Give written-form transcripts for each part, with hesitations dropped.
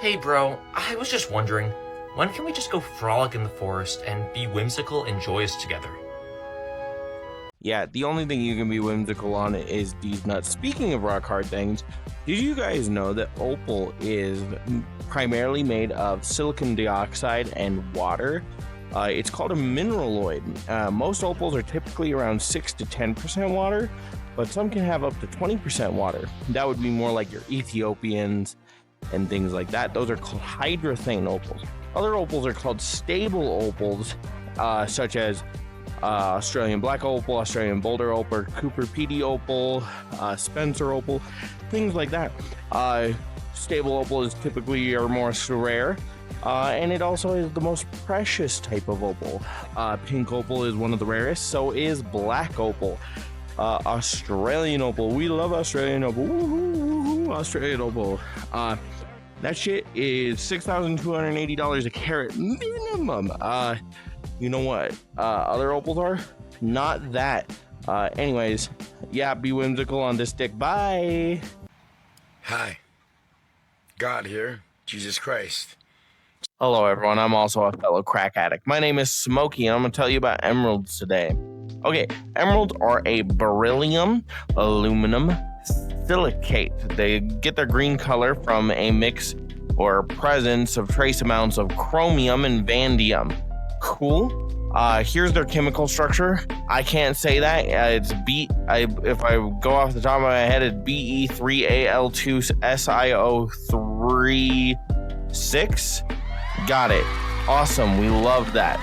Hey bro, I was just wondering, when can we just go frolic in the forest and be whimsical and joyous together? Yeah, the only thing you can be whimsical on is these nuts. Speaking of rock hard things, did you guys know that opal is primarily made of silicon dioxide and water? It's called a mineraloid. Most opals are typically around 6 to 10% water, but some can have up to 20% water. That would be more like your Ethiopians and things like that. Those are called hydrothane opals. Other opals are called stable opals, such as Australian black opal, Australian boulder opal, Cooper PD opal, Spencer opal, things like that. Stable opal is typically or more rare, and it also is the most precious type of opal. Pink opal is one of the rarest, so is black opal. Australian opal, we love Australian opal. Woo-hoo-hoo-hoo, Australian opal. That shit is $6,280 a carat minimum. You know what other opals are? Not that. Anyways, yeah, be whimsical on this dick. Bye. Hi. God here. Jesus Christ. Hello, everyone. I'm also a fellow crack addict. My name is Smokey, and I'm going to tell you about emeralds today. Okay, emeralds are a beryllium aluminum silicate. They get their green color from a mix or presence of trace amounts of chromium and vanadium. Cool. Here's their chemical structure. I can't say that. It's if I go off the top of my head, it's Be3Al2SiO36. Got it. Awesome. We love that.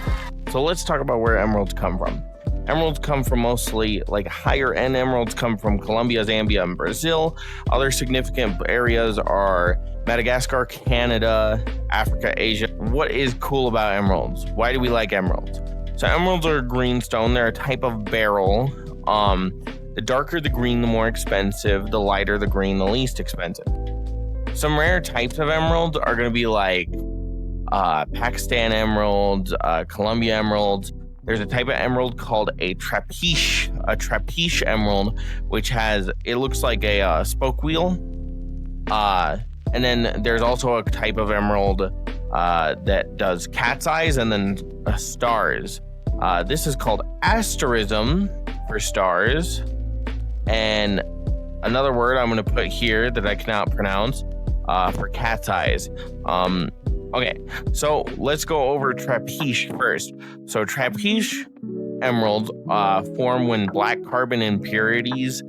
So let's talk about where emeralds come from. Emeralds come from mostly, like higher end emeralds come from Colombia, Zambia, and Brazil. Other significant areas are Madagascar, Canada, Africa, Asia. What is cool about emeralds? Why do we like emeralds? So emeralds are a green stone. They're a type of beryl. The darker the green, the more expensive. The lighter the green, the least expensive. Some rare types of emeralds are going to be like Pakistan emeralds, Colombia emeralds. There's a type of emerald called a trapiche emerald, which it looks like a spoke wheel. And then there's also a type of emerald that does cat's eyes and then stars. This is called asterism for stars. And another word I'm going to put here that I cannot pronounce for cat's eyes. Okay, so let's go over trapiche first. So trapiche emeralds form when black carbon impurities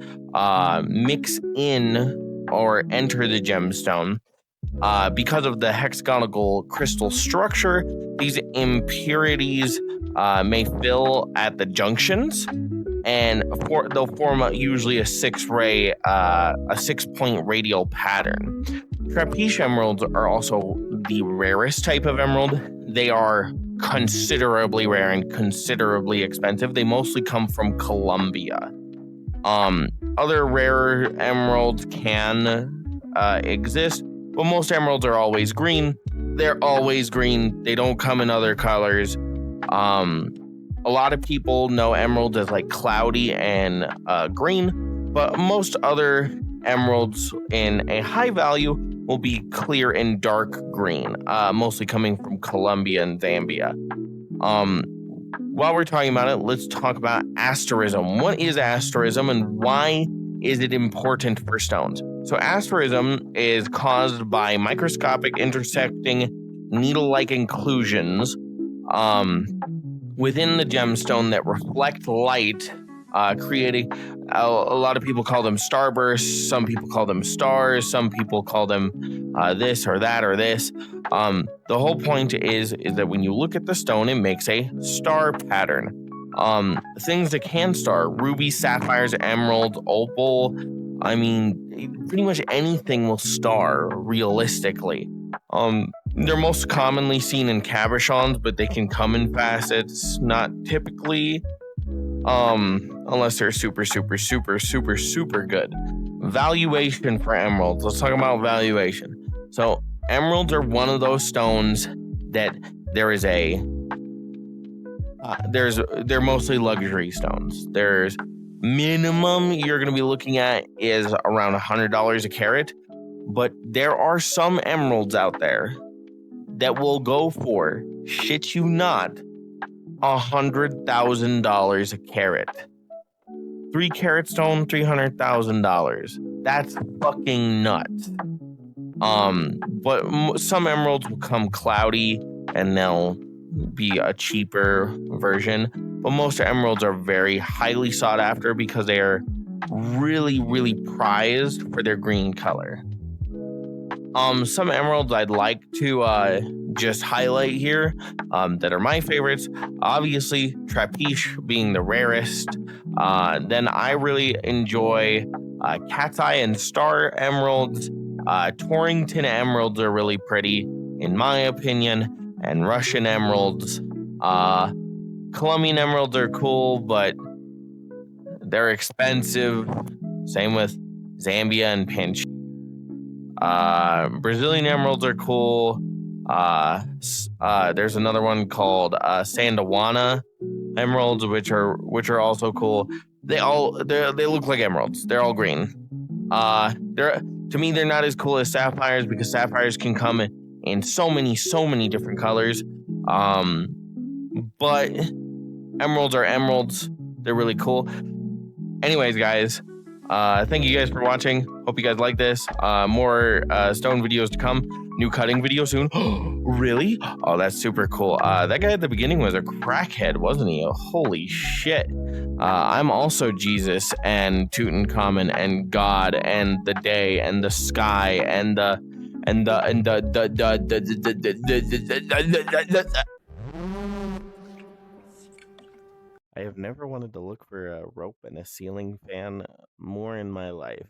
mix in or enter the gemstone. Because of the hexagonal crystal structure, these impurities may fill at the junctions, and they'll form usually a 6-point radial pattern. Trapiche emeralds are also the rarest type of emerald. They are considerably rare and considerably expensive. They mostly come from Colombia. Other rare emeralds can exist, but most emeralds are always green. They're always green. They don't come in other colors. A lot of people know emeralds as like cloudy and green, but most other emeralds in a high value will be clear and dark green, mostly coming from Colombia and Zambia. While we're talking about it, let's talk about asterism. What is asterism and why is it important for stones? So asterism is caused by microscopic intersecting needle-like inclusions within the gemstone that reflect light, creating a lot of people call them starbursts, some people call them stars, some people call them this or that or this. The whole point is that when you look at the stone, it makes a star pattern. Things that can star: ruby, sapphires, emerald, opal. I mean, pretty much anything will star realistically. They're most commonly seen in cabochons, but they can come in facets, not typically, unless they're super good. Valuation for emeralds. Let's talk about valuation. So emeralds are one of those stones that they're mostly luxury stones. There's minimum you're going to be looking at is around $100 a carat, but there are some emeralds out there that will go for, shit you not, $100,000 a carat. 3-carat stone, $300,000. That's fucking nuts. But some emeralds will come cloudy and they'll be a cheaper version. But most emeralds are very highly sought after because they are really, really prized for their green color. Some emeralds I'd like to just highlight here that are my favorites. Obviously, Trapiche being the rarest. Then I really enjoy Cat's Eye and Star emeralds. Torrington emeralds are really pretty, in my opinion, and Russian emeralds. Colombian emeralds are cool, but they're expensive. Same with Zambia and Pinch. Brazilian emeralds are cool. There's another one called Sandawana emeralds, which are also cool. They look like emeralds. They're all green. To me, they're not as cool as sapphires because sapphires can come in so many different colors. But emeralds are emeralds. They're really cool. Anyways, guys, thank you guys for watching. Hope you guys like this. More stone videos to come. New cutting video soon. Really? Oh, that's super cool. That guy at the beginning was a crackhead, wasn't he? Holy shit. I'm also Jesus and Tutankhamun and God and the day and the sky and the I have never wanted to look for a rope and a ceiling fan more in my life.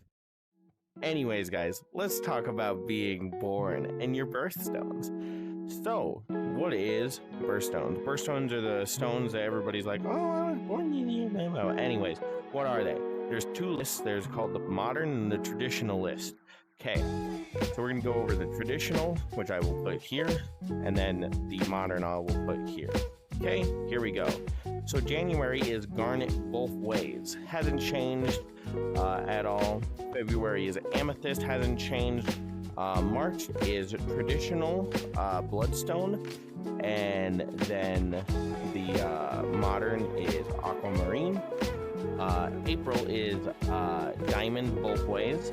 Anyways, guys, let's talk about being born and your birthstones. So, what is birthstones? Birthstones are the stones that everybody's like, oh, I was born in the year. Anyways, what are they? There's 2 lists. There's called the modern and the traditional list. Okay, so we're going to go over the traditional, which I will put here, and then the modern I will put here. Okay, here we go. So January is garnet both ways. Hasn't changed at all. February is amethyst. Hasn't changed. March is traditional bloodstone. And then the modern is aquamarine. April is diamond both ways.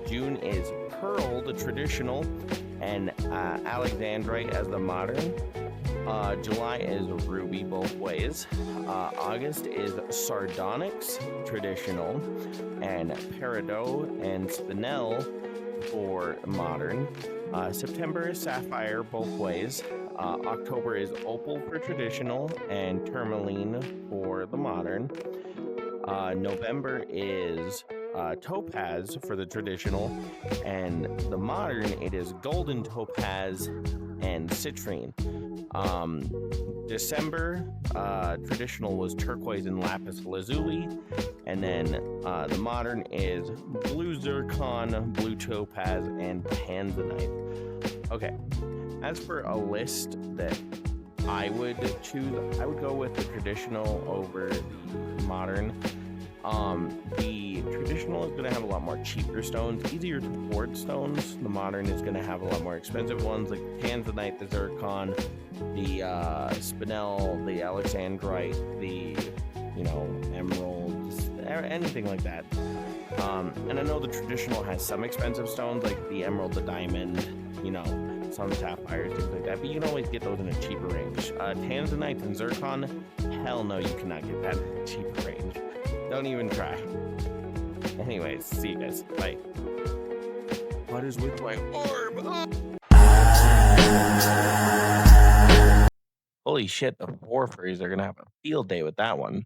June is pearl, the traditional, and alexandrite as the modern. July is ruby both ways. August is sardonyx, traditional, and peridot and spinel for modern. September is sapphire both ways. October is opal for traditional and tourmaline for the modern. November is topaz for the traditional, and the modern it is golden topaz and citrine. December traditional was turquoise and lapis lazuli, and then the modern is blue zircon, blue topaz, and tanzanite. Okay, as for a list that I would choose, I would go with the traditional over the modern. The traditional is going to have a lot more cheaper stones, easier to afford stones. The modern is going to have a lot more expensive ones like the tanzanite, the zircon, the spinel, the alexandrite, the emeralds, anything like that. And I know the traditional has some expensive stones like the emerald, the diamond, some sapphires, things like that, but you can always get those in a cheaper range. Tanzanite and zircon, hell no, you cannot get that in a cheaper range. Don't even try. Anyways, see you guys. Bye. What is with my arm? Holy shit, the four furries are gonna have a field day with that one.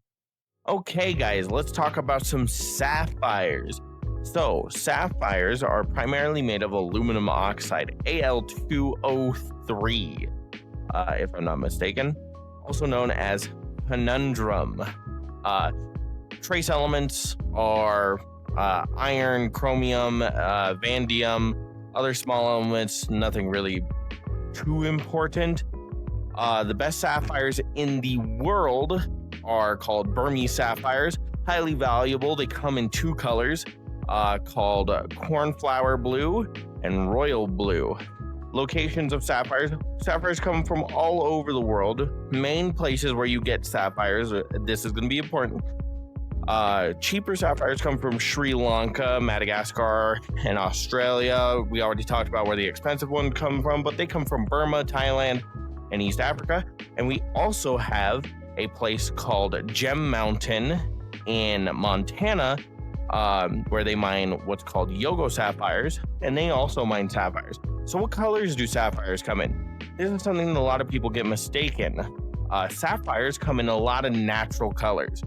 Okay, guys, let's talk about some sapphires. So, sapphires are primarily made of aluminum oxide, Al2O3, if I'm not mistaken, also known as conundrum. Trace elements are iron, chromium, vanadium, other small elements, nothing really too important. The best sapphires in the world are called Burmese sapphires. highly valuable. They come in two colors called cornflower blue and royal blue. Locations of sapphires. Sapphires come from all over the world. Main places where you get sapphires, this is going to be important. Cheaper sapphires come from Sri Lanka, Madagascar, and Australia. We already talked about where the expensive ones come from, but they come from Burma, Thailand, and East Africa. And we also have a place called Gem Mountain in Montana, where they mine what's called Yogo sapphires, and they also mine sapphires. So what colors do sapphires come in? This is something that a lot of people get mistaken. Sapphires come in a lot of natural colors.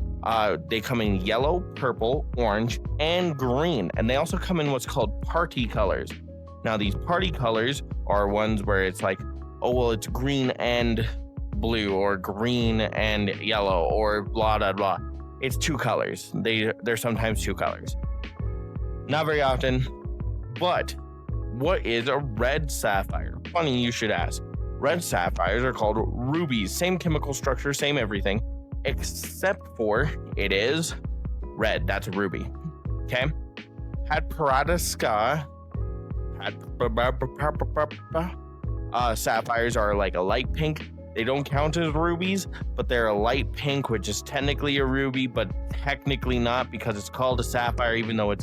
They come in yellow, purple, orange, and green. And they also come in what's called party colors. Now, these party colors are ones where it's like, oh, well, it's green and blue, or green and yellow, or blah, blah, blah. It's two colors. They're sometimes two colors. Not very often, but what is a red sapphire? Funny you should ask. Red sapphires are called rubies. Same chemical structure, same everything, except for it is red. That's a ruby. Okay? Sapphires are like a light pink. They don't count as rubies, but they're a light pink, which is technically a ruby, but technically not, because it's called a sapphire, even though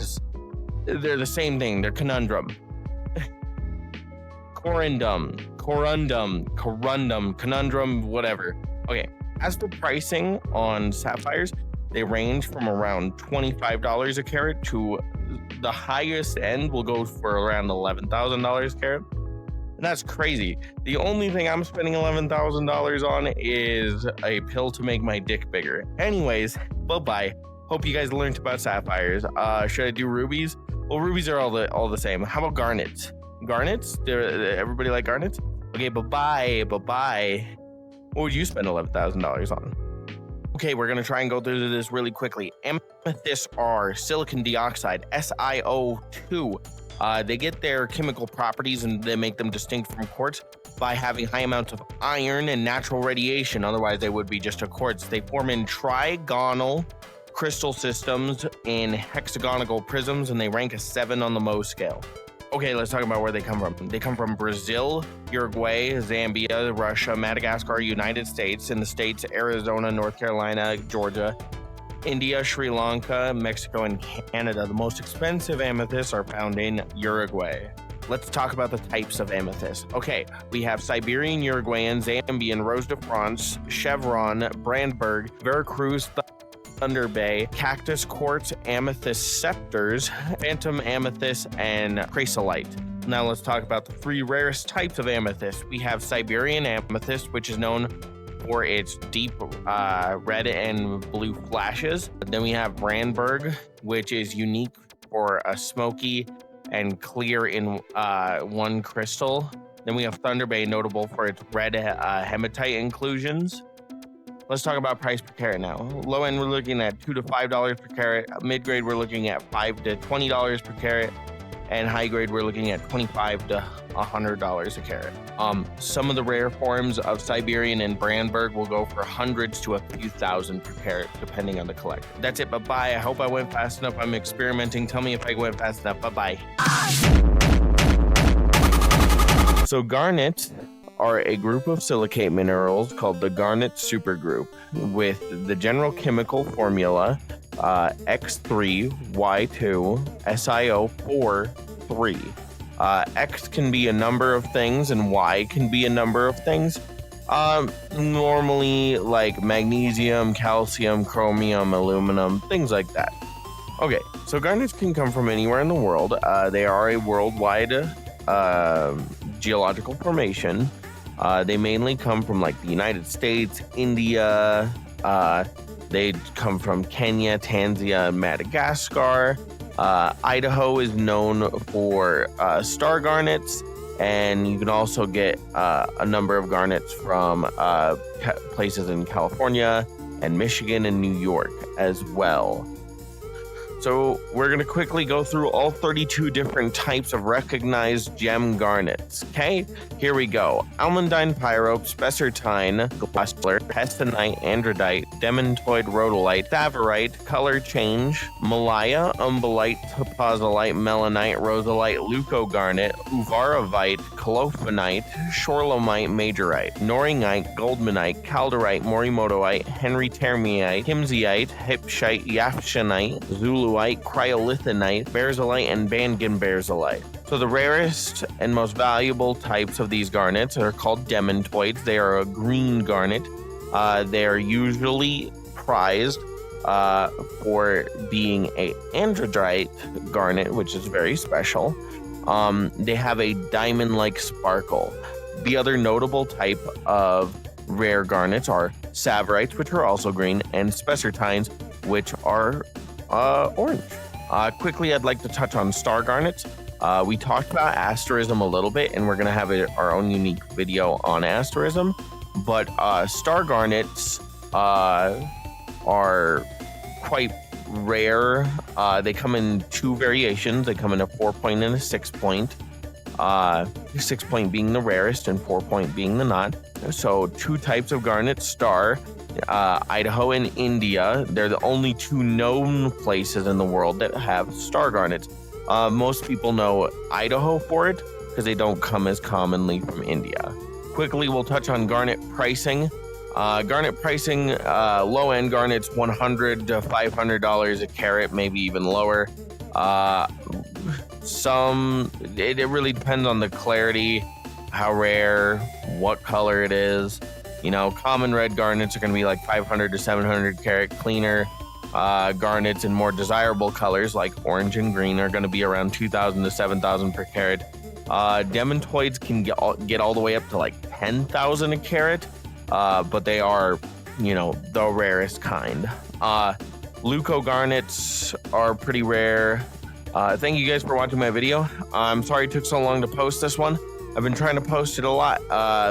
they're the same thing. They're conundrum. Conundrum, whatever. Okay, as for pricing on sapphires, they range from around $25 a carat to the highest end will go for around $11,000 a carat. And that's crazy. The only thing I'm spending $11,000 on is a pill to make my dick bigger. Anyways, bye-bye. Hope you guys learned about sapphires. Should I do rubies? Well, rubies are all the same. How about garnets? Garnets? Everybody like garnets? Okay, bye-bye. What would you spend $11,000 on? Okay, we're going to try and go through this really quickly. Amethysts are silicon dioxide, SiO2. They get their chemical properties and they make them distinct from quartz by having high amounts of iron and natural radiation. Otherwise, they would be just a quartz. They form in trigonal crystal systems in hexagonal prisms, and they rank a 7 on the Mohs scale. Okay, let's talk about where they come from. They come from Brazil, Uruguay, Zambia, Russia, Madagascar, United States, in the States, Arizona, North Carolina, Georgia, India, Sri Lanka, Mexico, and Canada. The most expensive amethysts are found in Uruguay. Let's talk about the types of amethyst. Okay, we have Siberian, Uruguayan, Zambian, Rose de France, Chevron, Brandberg, Veracruz, Thunder Bay, Cactus Quartz, Amethyst Scepters, Phantom Amethyst, and Chrysolite. Now let's talk about the three rarest types of amethyst. We have Siberian amethyst, which is known for its deep red and blue flashes. Then we have Brandberg, which is unique for a smoky and clear in one crystal. Then we have Thunder Bay, notable for its red hematite inclusions. Let's talk about price per carat now. Low end, we're looking at $2 to $5 per carat. Mid grade, we're looking at $5 to $20 per carat. And high grade, we're looking at $25 to $100 a carat. Some of the rare forms of Siberian and Brandberg will go for hundreds to a few thousand per carat, depending on the collector. That's it. Bye-bye. I hope I went fast enough. I'm experimenting. Tell me if I went fast enough. Bye-bye. So garnets are a group of silicate minerals called the garnet supergroup with the general chemical formula X3Y2SiO4 X can be a number of things and Y can be a number of things. Normally like magnesium, calcium, chromium, aluminum, things like that. Okay, so garnets can come from anywhere in the world. They are a worldwide geological formation. They mainly come from like the United States, India. They come from Kenya, Tanzania, and Madagascar. Idaho is known for star garnets, and you can also get a number of garnets from places in California and Michigan and New York as well. So we're going to quickly go through all 32 different types of recognized gem garnets. Okay, here we go. Almandine pyrope, spessartine, glassler, pestonite, androdite, demantoid rhodolite, thavorite, color change, malaya, umbellite, topazolite, melanite, rosalite, leucogarnet, uvarovite, colophonite, shorlomite, majorite, noringite, goldmanite, calderite, morimotoite, henrytermiite, kimseyite, hypshite, yapshanite, zuluite, cryolithinite, berzolite, and bangan-berzolite. So the rarest and most valuable types of these garnets are called demantoids. They are a green garnet. They are usually prized for being a androdite garnet, which is very special. They have a diamond-like sparkle. The other notable type of rare garnets are savorites, which are also green, and spessartines, which are orange. Quickly, I'd like to touch on star garnets. We talked about asterism a little bit, and we're going to have our own unique video on asterism. But star garnets are quite rare. They come in two variations. They come in a 4-point and a 6-point. 6-point being the rarest and 4-point being the not. So 2 types of garnets, star, Idaho and India. They're the only 2 known places in the world that have star garnets. Most people know Idaho for it because they don't come as commonly from India. Quickly, we'll touch on garnet pricing. Garnet pricing, low-end garnets, $100 to $500 a carat, maybe even lower. It really depends on the clarity, how rare, what color it is. You know, common red garnets are going to be like 500 to 700 carat. Cleaner garnets in more desirable colors like orange and green are going to be around 2,000 to 7,000 per carat. Demantoids can get all the way up to like 10,000 a carat, but they are, you know, the rarest kind. Leuco garnets are pretty rare. Thank you guys for watching my video. I'm sorry it took so long to post this one. I've been trying to post it a lot.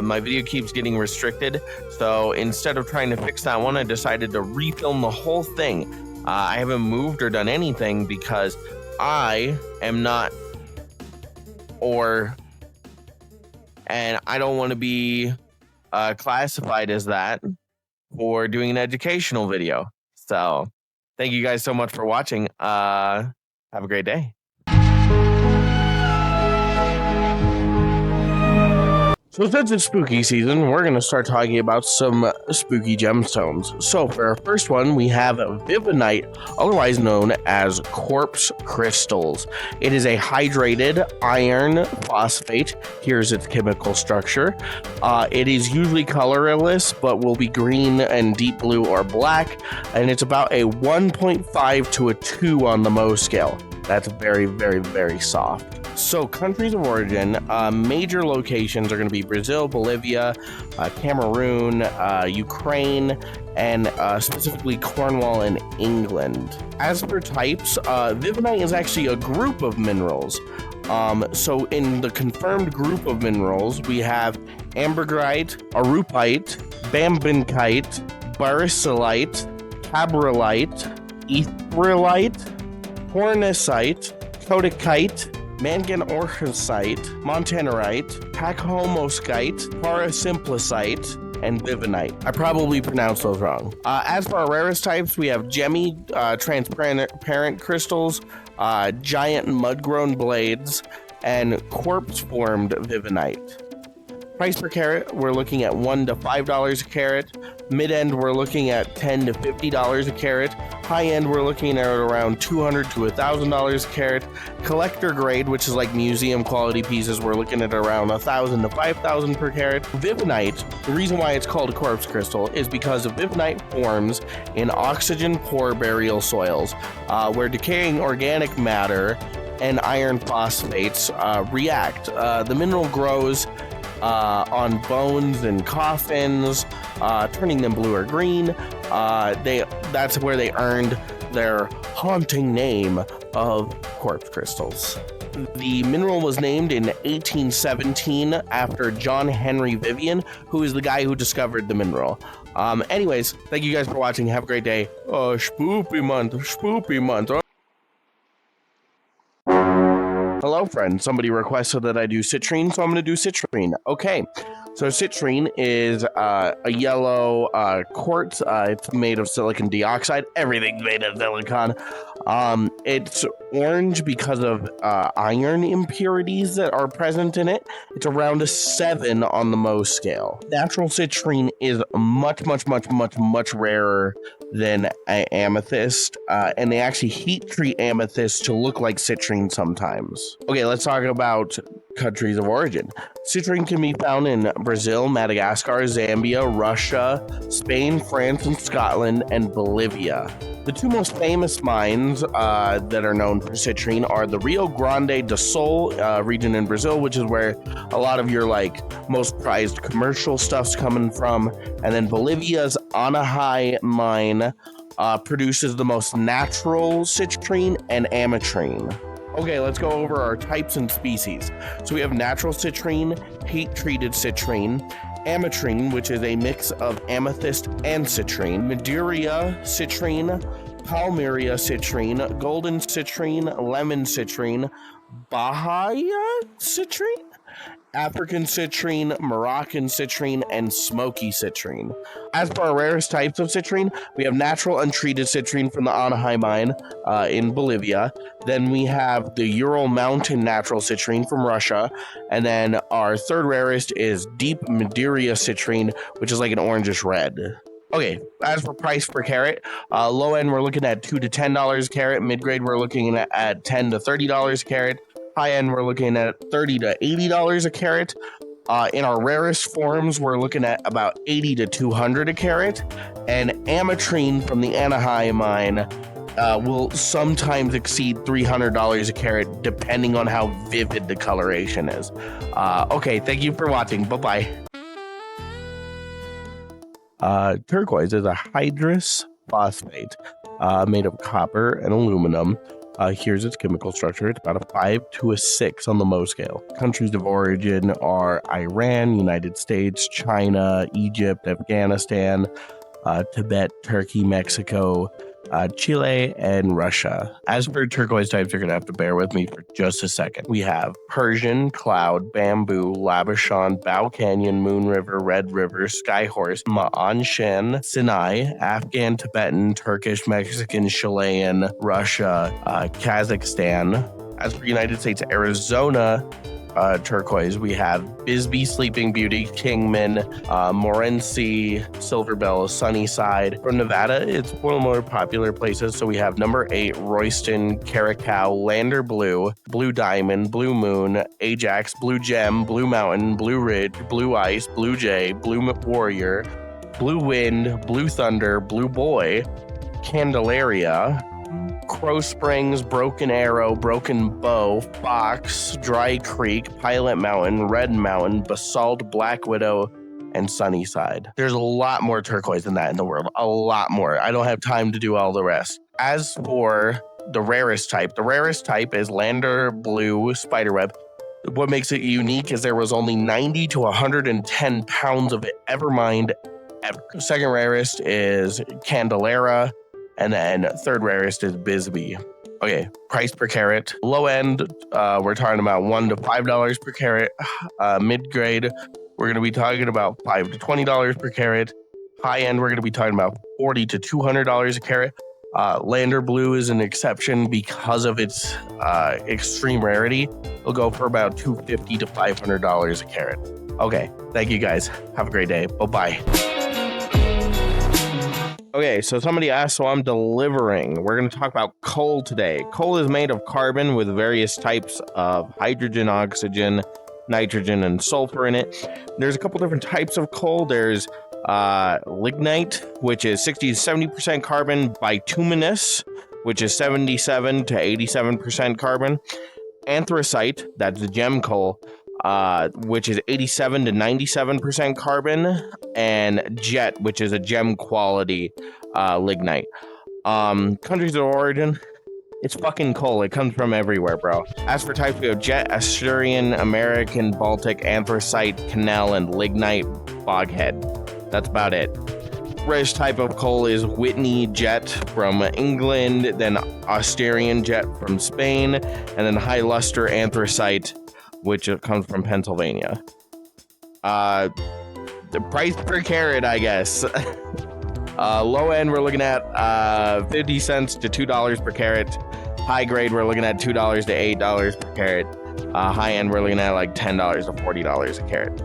My video keeps getting restricted. So instead of trying to fix that one, I decided to refilm the whole thing. I haven't moved or done anything because I am not, and I don't want to be classified as that for doing an educational video. So thank you guys so much for watching. Have a great day. So since it's spooky season, we're going to start talking about some spooky gemstones. So for our first one, we have Vivinite, otherwise known as corpse crystals. It is a hydrated iron phosphate. Here's its chemical structure. It is usually colorless, but will be green and deep blue or black. And it's about a 1.5 to a 2 on the Mohs scale. That's very, very, very soft. So countries of origin, major locations are going to be Brazil, Bolivia, Cameroon, Ukraine, and specifically Cornwall and England. As for types, Vivinite is actually a group of minerals. So in the confirmed group of minerals, we have ambergrit, arupite, bambinkite, barisolite, cabrolite, etherilite, hornacite, kodakite, manganorhosite, montanarite, pachomoscite, parasimplicite, and vivinite. I probably pronounced those wrong. As for our rarest types, we have gemmy, transparent crystals, giant mud-grown blades, and corpse-formed vivinite. Price per carat, we're looking at $1 to $5 a carat. Mid-end, we're looking at $10 to $50 a carat. High-end, we're looking at around $200 to $1,000 a carat. Collector grade, which is like museum quality pieces, we're looking at around $1,000 to $5,000 per carat. Vivinite, the reason why it's called a corpse crystal is because vivinite forms in oxygen-poor burial soils, where decaying organic matter and iron phosphates react. The mineral grows on bones and coffins, turning them blue or green. That's where they earned their haunting name of corpse crystals. The mineral was named in 1817 after John Henry Vivian, who is the guy who discovered the mineral. Anyways, thank you guys for watching. Have a great day. Spoopy month. Hello, friend. Somebody requested that I do citrine, so I'm going to do citrine. Okay. So citrine is a yellow quartz. It's made of silicon dioxide. Everything's made of silicon. It's orange because of iron impurities that are present in it. It's around a 7 on the Mohs scale. Natural citrine is much rarer than amethyst, and they actually heat treat amethyst to look like citrine sometimes. Okay, let's talk about countries of origin. Citrine can be found in Brazil, Madagascar, Zambia, Russia, Spain, France, and Scotland, and Bolivia. The two most famous mines that are known for citrine are the Rio Grande do Sul region in Brazil, which is where a lot of your most prized commercial stuff's coming from, and then Bolivia's Anahai mine produces the most natural citrine and ametrine. Okay, let's go over our types and species. So we have natural citrine, heat-treated citrine, ametrine, which is a mix of amethyst and citrine, Madeira citrine, Palmyra citrine, golden citrine, lemon citrine, Bahia citrine, African citrine, Moroccan citrine, and smoky citrine. As for our rarest types of citrine, we have natural untreated citrine from the Anahai mine in Bolivia. Then we have the Ural Mountain natural citrine from Russia. And then our third rarest is deep Madeira citrine, which is like an orangish red. Okay, as for price per carat, low end we're looking at $2 to $10 a carat. Mid grade we're looking at $10 to $30 a carat. High end, we're looking at $30 to $80 a carat. In our rarest forms, we're looking at about $80 to $200 a carat. And ametrine from the Anahai mine will sometimes exceed $300 a carat, depending on how vivid the coloration is. Okay, thank you for watching. Bye-bye. Turquoise is a hydrous phosphate made of copper and aluminum. Here's its chemical structure. It's about a 5 to a 6 on the Mohs scale. Countries of origin are Iran, United States, China, Egypt, Afghanistan, Tibet, Turkey, Mexico, Chile, and Russia. As for turquoise types, you're going to have to bear with me for just a second. We have Persian, Cloud, Bamboo, Labashon, Bao Canyon, Moon River, Red River, Skyhorse, Ma'an Shan, Sinai, Afghan, Tibetan, Turkish, Mexican, Chilean, Russia, Kazakhstan. As for United States, Arizona, turquoise, we have Bisbee, Sleeping Beauty, Kingman, Morenci, Silverbell, Sunnyside. From Nevada, it's one of the more popular places, so we have number 8, Royston, Caracal, Lander Blue, Blue Diamond, Blue Moon, Ajax, Blue Gem, Blue Mountain, Blue Ridge, Blue Ice, Blue Jay, Blue Warrior, Blue Wind, Blue Thunder, Blue Boy, Candelaria, Crow Springs, Broken Arrow, Broken Bow, Fox, Dry Creek, Pilot Mountain, Red Mountain, Basalt, Black Widow, and Sunnyside. There's a lot more turquoise than that in the world. A lot more. I don't have time to do all the rest. As for the rarest type is Lander Blue Spiderweb. What makes it unique is there was only 90 to 110 pounds of it ever mined ever. Second rarest is Candelera. And then third rarest is Bisbee. Okay, price per carat. Low end, we're talking about $1 to $5 per carat. Mid grade, we're going to be talking about $5 to $20 per carat. High end, we're going to be talking about $40 to $200 a carat. Lander Blue is an exception because of its extreme rarity. It'll go for about $250 to $500 a carat. Okay, thank you guys. Have a great day. Bye-bye. Okay, so somebody asked, so I'm delivering. We're going to talk about coal today. Coal is made of carbon with various types of hydrogen, oxygen, nitrogen, and sulfur in it. There's a couple different types of coal. There's lignite, which is 60 to 70% carbon, bituminous, which is 77 to 87% carbon, anthracite, that's the gem coal, which is 87 to 97% carbon, and jet, which is a gem quality lignite. Countries of origin, it's fucking coal. It comes from everywhere, bro. As for types, we have jet, Asturian, American, Baltic, anthracite, canal, and lignite boghead. That's about it. rarest type of coal is Whitney jet from England, then Australian jet from Spain, and then high luster anthracite, which comes from Pennsylvania. The price per carat, I guess. Low end, we're looking at 50 cents to $2 per carat. High grade, we're looking at $2 to $8 per carat. High end, we're looking at like $10 to $40 a carat.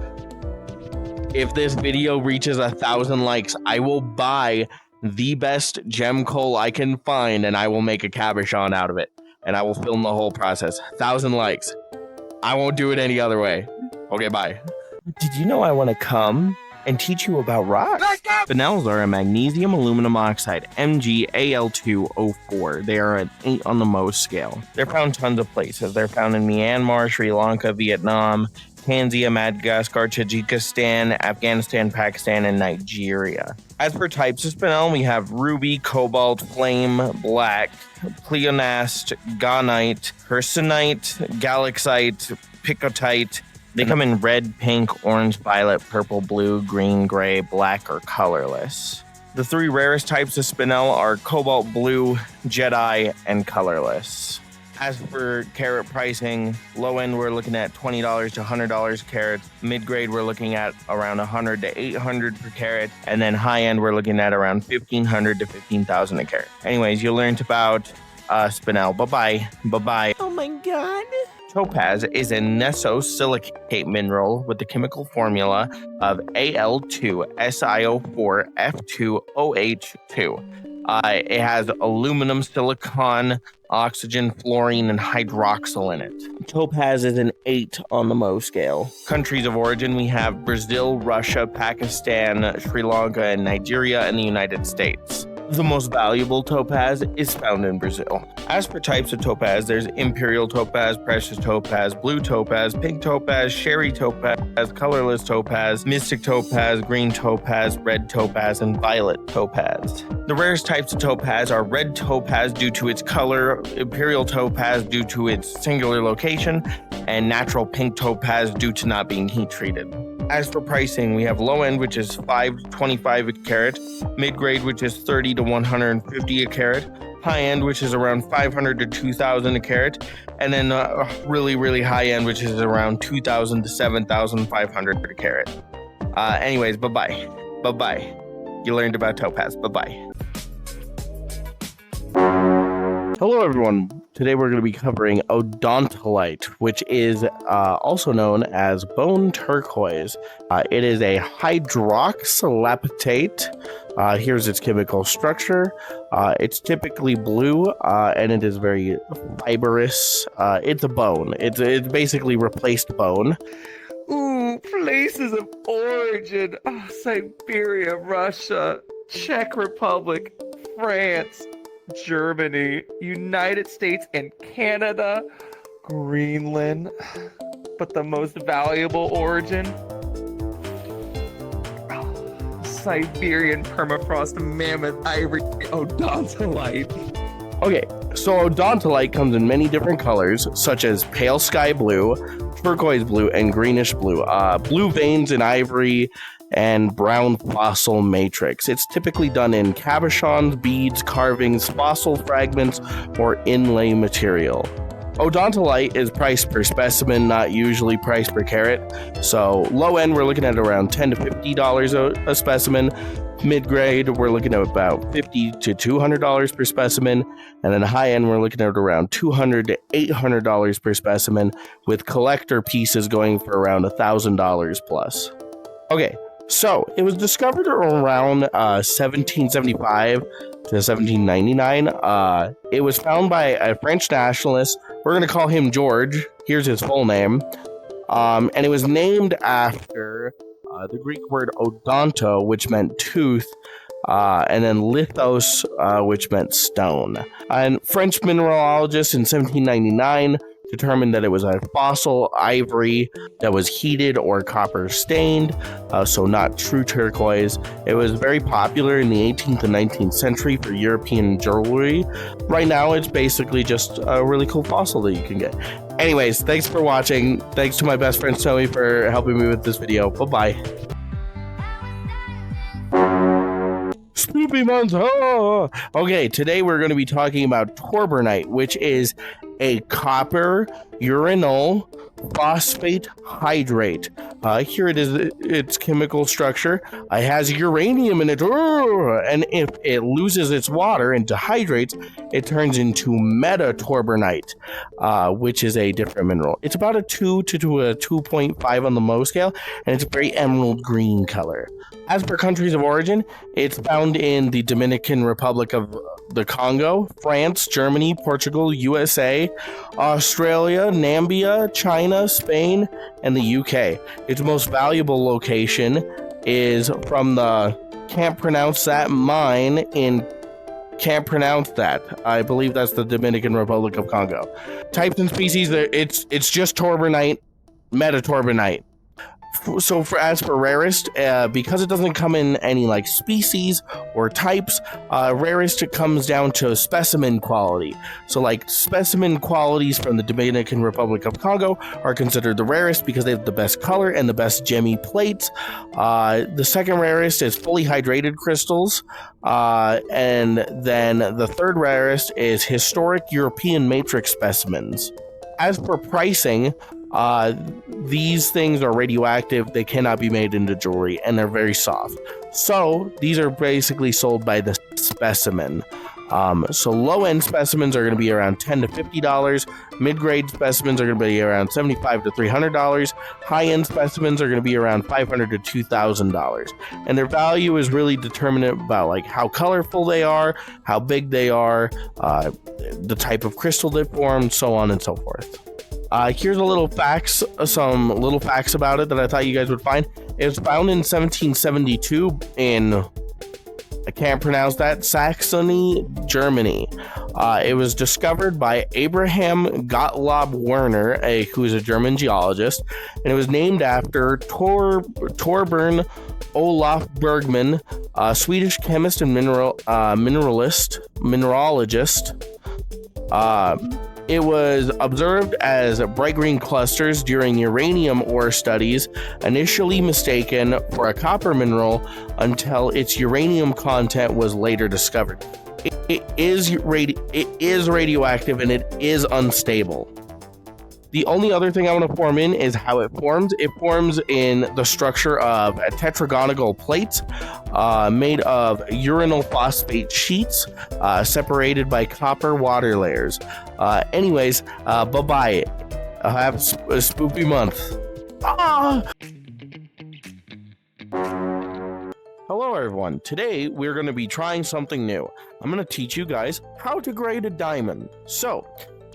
If this video reaches 1,000 likes, I will buy the best gem coal I can find, and I will make a cabochon out of it, and I will film the whole process. 1,000 likes. I won't do it any other way. Okay, bye. Did you know I want to come and teach you about rocks? Spinels are a magnesium aluminum oxide, MgAl2O4. They are an 8 on the Mohs scale. They're found tons of places. They're found in Myanmar, Sri Lanka, Vietnam, Tanzania, Madagascar, Tajikistan, Afghanistan, Pakistan, and Nigeria. As for types of spinel, we have ruby, cobalt, flame, black, pleonast, gonite, hercinite, galaxite, picotite. They come in red, pink, orange, violet, purple, blue, green, gray, black, or colorless. The 3 rarest types of spinel are cobalt blue, Jedi, and colorless. As for carat pricing, low end we're looking at $20 to $100 a carat. Mid grade we're looking at around $100 to $800 per carat, and then high end we're looking at around $1,500 to $15,000 a carat. Anyways, you learned about spinel. Bye bye. Oh my god. Topaz is a nesosilicate mineral with the chemical formula of Al2SiO4F2OH2. It has aluminum, silicon, oxygen, fluorine, and hydroxyl in it. Topaz is an 8 on the Mohs scale. Countries of origin, we have Brazil, Russia, Pakistan, Sri Lanka, and Nigeria, and the United States. The most valuable topaz is found in Brazil. As for types of topaz, there's imperial topaz, precious topaz, blue topaz, pink topaz, sherry topaz, colorless topaz, mystic topaz, green topaz, red topaz, and violet topaz. The rarest types of topaz are red topaz due to its color, imperial topaz due to its singular location, and natural pink topaz due to not being heat treated. As for pricing, we have low end, which is $5 to $25 a carat, mid grade, which is $30 to $150 a carat, high end, which is around $500 to $2,000 a carat, and then really high end, which is around $2,000 to $7,500 per carat. Anyways, bye bye. You learned about topaz. Bye bye. Hello, everyone. Today we're going to be covering odontolite, which is also known as bone turquoise. It is a hydroxylapatite. Here's its chemical structure. It's typically blue, and it is very fibrous. It's a bone. It's basically replaced bone. Ooh, places of origin. Oh, Siberia, Russia, Czech Republic, France, Germany, United States, and Canada, Greenland. But the most valuable origin? Siberian permafrost mammoth ivory odontolite. Okay, so odontolite comes in many different colors, such as pale sky blue, turquoise blue, and greenish blue. Blue veins in ivory, and brown fossil matrix. It's typically done in cabochons, beads, carvings, fossil fragments, or inlay material. Odontolite is priced per specimen, not usually priced per carat. So low end, we're looking at around $10 to $50 a specimen. Mid grade, we're looking at about $50 to $200 per specimen. And then high end, we're looking at around $200 to $800 per specimen, with collector pieces going for around $1,000 plus. Okay. So, it was discovered around 1775 to 1799. It was found by a French nationalist. We're going to call him George. Here's his full name. And it was named after the Greek word odonto, which meant tooth, and then lithos, which meant stone. And French mineralogist in 1799 determined that it was a fossil ivory that was heated or copper stained, so not true turquoise. It was very popular in the 18th and 19th century for European jewelry. Right now, it's basically just a really cool fossil that you can get. Anyways, thanks for watching. Thanks to my best friend Zoe for helping me with this video. Bye-bye. spoopy month. Oh. Okay, today we're going to be talking about torbernite, which is a copper uranyl phosphate hydrate. Here it is, its chemical structure. It has uranium in it, and if it loses its water and dehydrates, it turns into metatorbernite, which is a different mineral. It's about a 2 to a 2.5 on the Mohs scale, and it's a very emerald green color. As per countries of origin, it's found in the Dominican Republic of the Congo, France, Germany, Portugal, USA, Australia, Namibia, China, Spain, and the UK. Its most valuable location is from the can't pronounce that mine in can't pronounce that. I believe that's the Dominican Republic of Congo. Types and species, it's just torbernite, metatorbernite. So as for rarest, because it doesn't come in any like species or types, rarest it comes down to specimen quality. So like specimen qualities from the Dominican Republic of Congo are considered the rarest because they have the best color and the best gemmy plates. The second rarest is fully hydrated crystals. And then the third rarest is historic European matrix specimens. As for pricing, these things are radioactive, they cannot be made into jewelry, and they're very soft. So these are basically sold by the specimen. So low-end specimens are going to be around $10 to $50. Mid-grade specimens are going to be around $75 to $300. High-end specimens are going to be around $500 to $2,000. And their value is really determined about like how colorful they are, how big they are, the type of crystal they form, so on and so forth. Here's some little facts about it that I thought you guys would find. It was found in 1772 in, I can't pronounce that, Saxony, Germany. It was discovered by Abraham Gottlob Werner, who is a German geologist, and it was named after Torbern Olaf Bergman, a Swedish chemist and mineralogist. It was observed as bright green clusters during uranium ore studies, initially mistaken for a copper mineral until its uranium content was later discovered. It is radioactive and it is unstable. The only other thing I want to form in is how it forms. It forms in the structure of tetragonal plates made of uranyl phosphate sheets separated by copper water layers. Anyways, bye-bye. Have a spoopy month. Hello everyone. Today we're going to be trying something new. I'm going to teach you guys how to grade a diamond. So,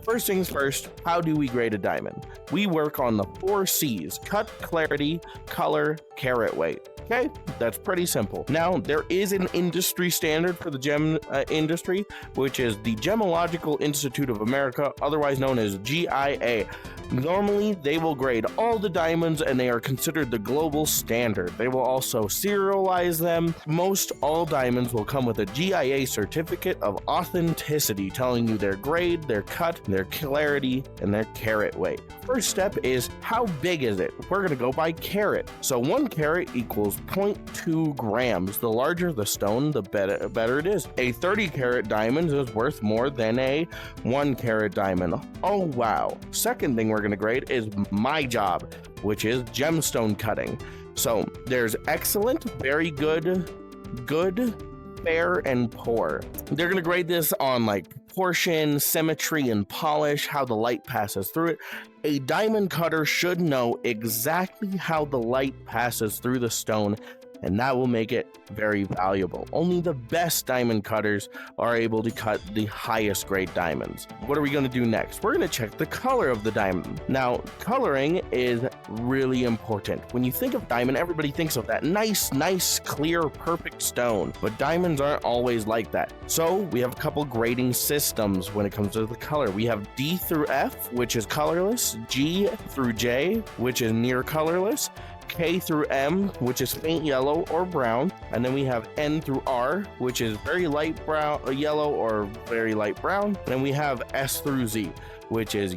first things first, how do we grade a diamond? We work on the 4 C's: cut, clarity, color, carat weight. Okay, that's pretty simple. Now, there is an industry standard for the gem industry, which is the Gemological Institute of America, otherwise known as GIA. Normally, they will grade all the diamonds and they are considered the global standard. They will also serialize them. Most all diamonds will come with a GIA certificate of authenticity telling you their grade, their cut, their clarity, and their carat weight. First step is, how big is it? We're going to go by carat. So 1 carat equals 0.2 grams. The larger the stone, the better it is. A 30 carat diamond is worth more than a 1 carat diamond. Oh wow. Second thing we're going to grade is my job, which is gemstone cutting. So there's excellent, very good, fair, and poor. They're going to grade this on like proportion, symmetry, and polish, how the light passes through it. A diamond cutter should know exactly how the light passes through the stone, and that will make it very valuable. Only the best diamond cutters are able to cut the highest grade diamonds. What are we going to do next? We're going to check the color of the diamond. Now, coloring is really important. When you think of diamond, everybody thinks of that nice, clear, perfect stone. But diamonds aren't always like that. So we have a couple grading systems when it comes to the color. We have D through F, which is colorless, G through J, which is near colorless, K through M, which is faint yellow or brown, and then we have N through R, which is very light brown, yellow or very light brown, and then we have S through Z, which is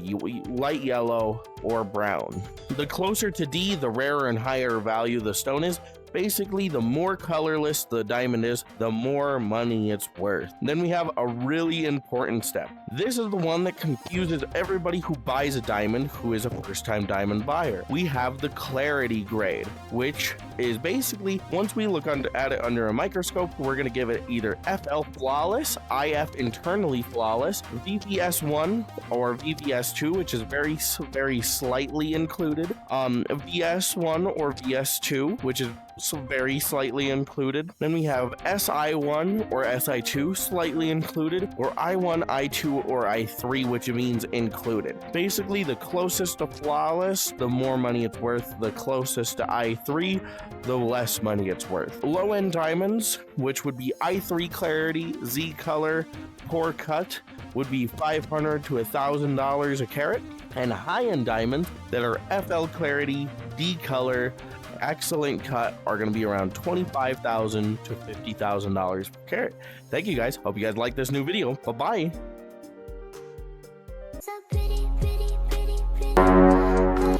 light yellow or brown. The closer to D, the rarer and higher value the stone is, Basically, the more colorless the diamond is, the more money it's worth. Then we have a really important step. This is the one that confuses everybody who buys a diamond who is a first-time diamond buyer. We have the clarity grade, which is basically, once we look at it under a microscope, we're going to give it either FL flawless, IF internally flawless, VVS1 or VVS2, which is very slightly included, VS1 or VS2, which is very slightly included. Then we have SI1 or SI2 slightly included, or I1, I2, or I3, which means included. Basically, the closest to flawless, the more money it's worth. The closest to I3, the less money it's worth. Low-end diamonds, which would be I3 clarity, Z color, poor cut, would be $500 to $1,000 a carat. And high-end diamonds that are FL clarity, D color, excellent cut are going to be around $25,000 to $50,000 per carat. Thank you guys. Hope you guys like this new video. Bye-bye.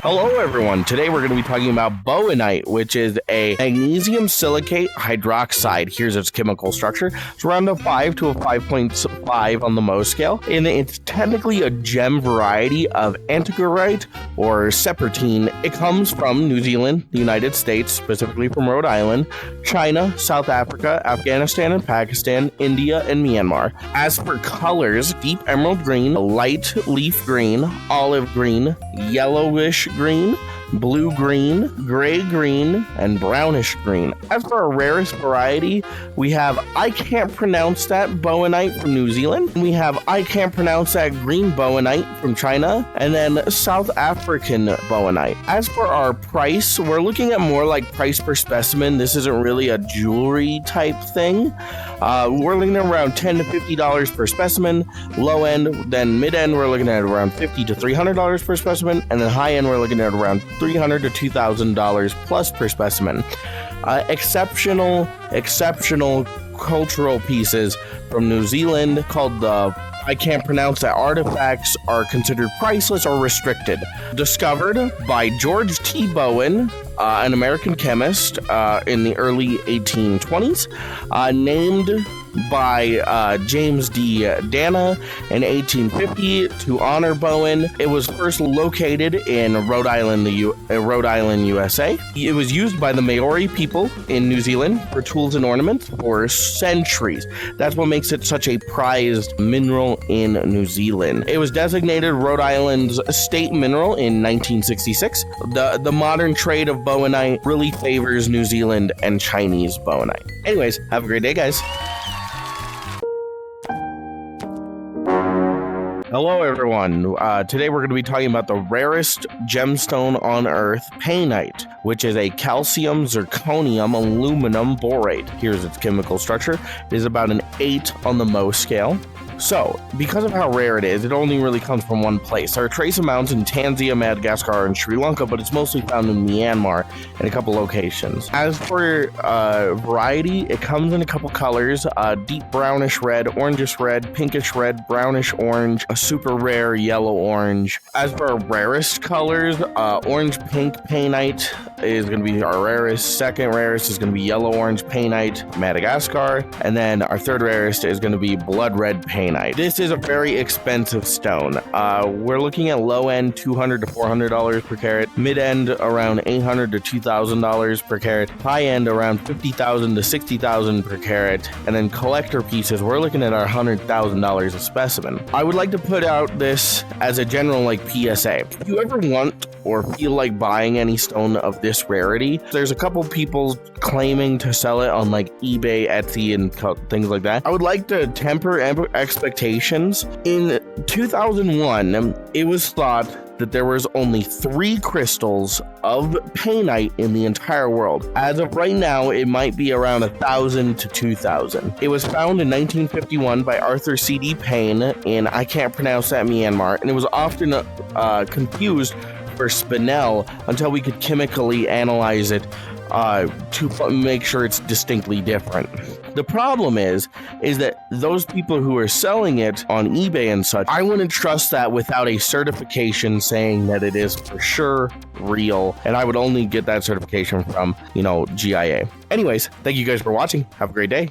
Hello everyone, today we're going to be talking about bowenite, which is a magnesium silicate hydroxide. Here's its chemical structure. It's around a 5 to a 5.5 on the Mohs scale, and it's technically a gem variety of antiquarite or serpentine. It comes from New Zealand, the United States, specifically from Rhode Island, China, South Africa, Afghanistan and Pakistan, India, and Myanmar. As for colors, deep emerald green, light leaf green, olive green, yellowish green, blue green, gray green, and brownish green. As for our rarest variety, we have I can't pronounce that bowenite from New Zealand. We have I can't pronounce that green bowenite from China, and then South African bowenite. As for our price, we're looking at more like price per specimen. This isn't really a jewelry type thing. We're looking at around $10 to $50 per specimen. Low end, then mid end, we're looking at around $50 to $300 per specimen, and then high end, we're looking at around $300 to $2,000 plus per specimen. Exceptional cultural pieces from New Zealand called the I can't pronounce that artifacts are considered priceless or restricted. Discovered by George T. Bowen, an American chemist in the early 1820s, named by James D. Dana in 1850 to honor Bowen. It was first located in Rhode Island, USA. It was used by the Maori people in New Zealand for tools and ornaments for centuries. That's what makes it such a prized mineral in New Zealand. It was designated Rhode Island's state mineral in 1966. The modern trade of bowenite really favors New Zealand and Chinese bowenite. Anyways, have a great day, guys. Hello everyone, today we're going to be talking about the rarest gemstone on Earth, painite, which is a calcium zirconium aluminum borate. Here's its chemical structure. It is about an 8 on the Mohs scale. So, because of how rare it is, it only really comes from one place. There are trace amounts in Tanzania, Madagascar, and Sri Lanka, but it's mostly found in Myanmar and a couple locations. As for variety, it comes in a couple colors, deep brownish red, orangish red, pinkish red, brownish orange, a super rare yellow orange. As for our rarest colors, orange pink painite is going to be our rarest. Second rarest is going to be yellow orange painite, Madagascar, and then our third rarest is going to be blood red painite. This is a very expensive stone. We're looking at low end $200 to $400 per carat, mid end around $800 to $2,000 per carat, high end around $50,000 to $60,000 per carat, and then collector pieces, we're looking at our $100,000 a specimen. I would like to put out this as a general PSA. If you ever want or feel like buying any stone of this rarity, there's a couple people claiming to sell it on eBay, Etsy, and things like that. I would like to temper expectations. In 2001, it was thought that there was only 3 crystals of painite in the entire world. As of right now, it might be around 1,000 to 2,000. It was found in 1951 by Arthur C.D. Payne in, I can't pronounce that, Myanmar, and it was often confused for spinel until we could chemically analyze it to make sure it's distinctly different. The problem is that those people who are selling it on eBay and such, I wouldn't trust that without a certification saying that it is for sure real, and I would only get that certification from, GIA. Anyways, thank you guys for watching. Have a great day.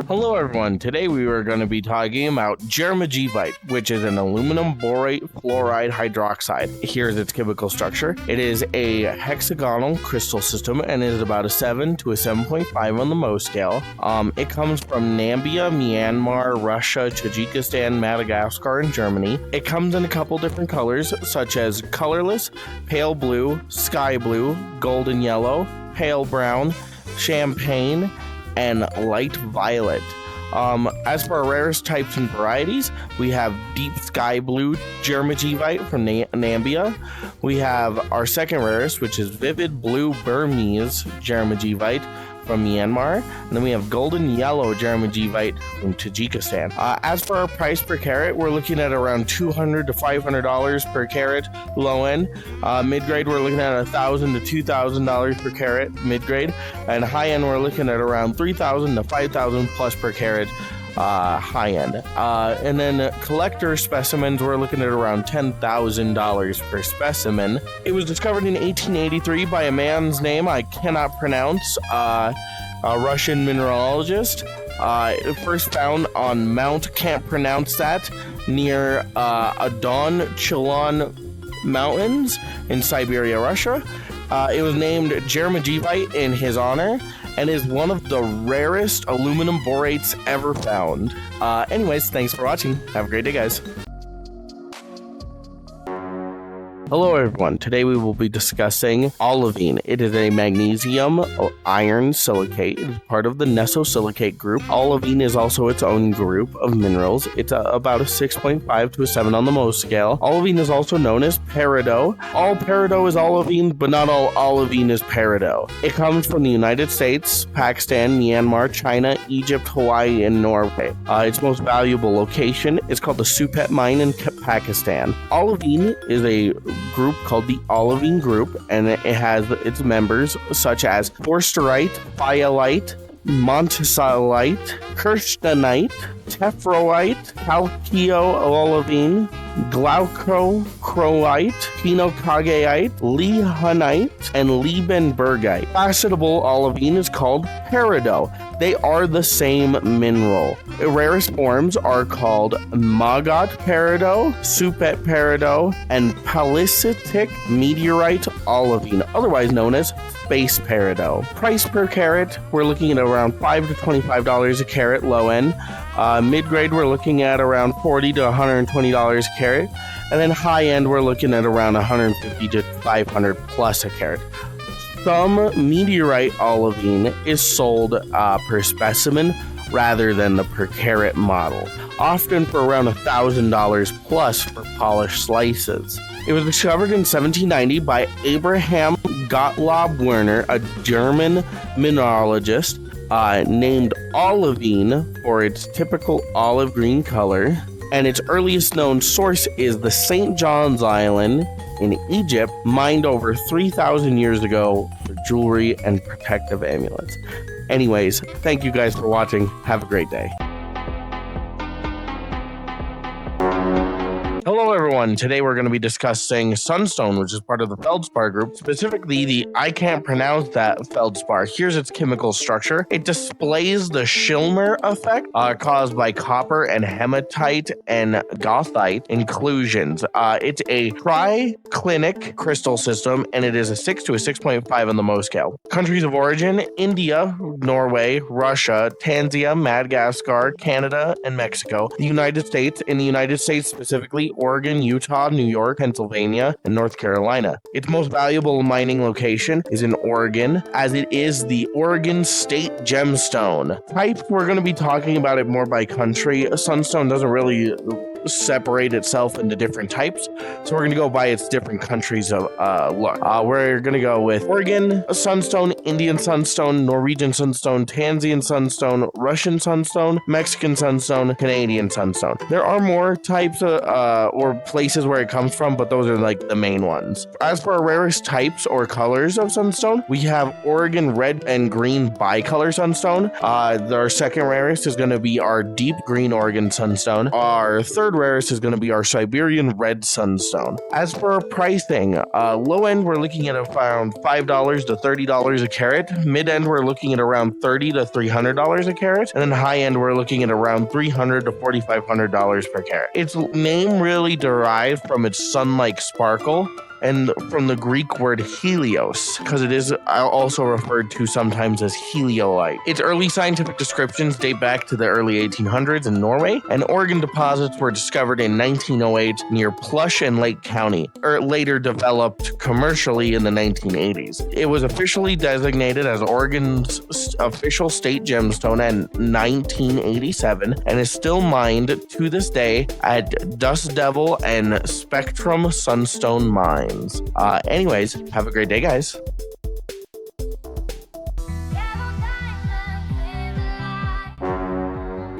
Hello everyone, today we are going to be talking about germagivite, which is an aluminum borate fluoride hydroxide. Here's its chemical structure. It is a hexagonal crystal system and is about a 7 to a 7.5 on the Mohs scale. It comes from Namibia, Myanmar, Russia, Tajikistan, Madagascar, and Germany. It comes in a couple different colors, such as colorless, pale blue, sky blue, golden yellow, pale brown, champagne, and light violet. As for our rarest types and varieties, we have deep sky blue germagivite from Namibia. We have our second rarest, which is vivid blue Burmese germagivite from Myanmar, and then we have golden yellow germagivite from Tajikistan. As for our price per carat, we're looking at around $200 to $500 per carat low end. Mid-grade, we're looking at $1,000 to $2,000 per carat mid-grade, and high end, we're looking at around $3,000 to $5,000 plus per carat high end. And then collector specimens, we're looking at around $10,000 per specimen. It was discovered in 1883 by a man's name I cannot pronounce, a Russian mineralogist. First found on Mount, can't pronounce that, near Adon Chilon Mountains in Siberia, Russia. It was named germagivite in his honor, and is one of the rarest aluminum borates ever found. Anyways, thanks for watching. Have a great day, guys. Hello everyone, today we will be discussing olivine. It is a magnesium iron silicate. It is part of the nesosilicate group. Olivine is also its own group of minerals. It's about a 6.5 to a 7 on the Mohs scale. Olivine is also known as peridot. All peridot is olivine, but not all olivine is peridot. It comes from the United States, Pakistan, Myanmar, China, Egypt, Hawaii, and Norway. Its most valuable location is called the Supet mine in Pakistan. Olivine is a group called the olivine group, and it has its members such as forsterite, biolite, montisolite, kirstenite, tephroite, calcio-olivine, glaucochrolite, phenocaugaite, lehanite, and liebenbergite. Facetable olivine is called peridot. They are the same mineral. The rarest forms are called maggot peridot, supet peridot, and palisitic meteorite olivine, otherwise known as space peridot. Price per carat, we're looking at around $5 to $25 a carat low end. Mid-grade, we're looking at around $40 to $120 a carat. And then high end, we're looking at around $150 to $500 plus a carat. Some meteorite olivine is sold per specimen rather than the per carat model, often for around $1,000 plus for polished slices. It was discovered in 1790 by Abraham Gottlob Werner, a German mineralogist, named olivine for its typical olive green color, and its earliest known source is the St. John's Island in Egypt, mined over 3,000 years ago for jewelry and protective amulets. Anyways, thank you guys for watching. Have a great day. Hello everyone, today we're going to be discussing sunstone, which is part of the feldspar group, specifically the I can't pronounce that feldspar. Here's its chemical structure. It displays the Schillmer effect caused by copper and hematite and goethite inclusions. It's a triclinic crystal system, and it is a 6 to a 6.5 on the Mohs scale. Countries of origin: India, Norway, Russia, Tanzania, Madagascar, Canada, and Mexico. The United States, in the United States specifically, Oregon, Utah, New York, Pennsylvania, and North Carolina. Its most valuable mining location is in Oregon, as it is the Oregon State Gemstone. Type, we're going to be talking about it more by country. Sunstone doesn't really separate itself into different types. So we're going to go by its different countries of look. We're going to go with Oregon sunstone, Indian sunstone, Norwegian sunstone, Tanzanian sunstone, Russian sunstone, Mexican sunstone, Canadian sunstone. There are more types or places where it comes from, but those are like the main ones. As for our rarest types or colors of sunstone, we have Oregon red and green bicolor sunstone. Our second rarest is going to be our deep green Oregon sunstone. Our third rarest is going to be our Siberian red sunstone. As for pricing, low end we're looking at around $5 to $30 a carat. Mid end we're looking at around $30 to $300 a carat, and then high end we're looking at around $300 to $4,500 per carat. Its name really derived from its sun-like sparkle and from the Greek word helios, because it is also referred to sometimes as heliolite. Its early scientific descriptions date back to the early 1800s in Norway, and Oregon deposits were discovered in 1908 near Plush and Lake County, or later developed commercially in the 1980s. It was officially designated as Oregon's official state gemstone in 1987, and is still mined to this day at Dust Devil and Spectrum Sunstone Mines. Anyways, have a great day, guys.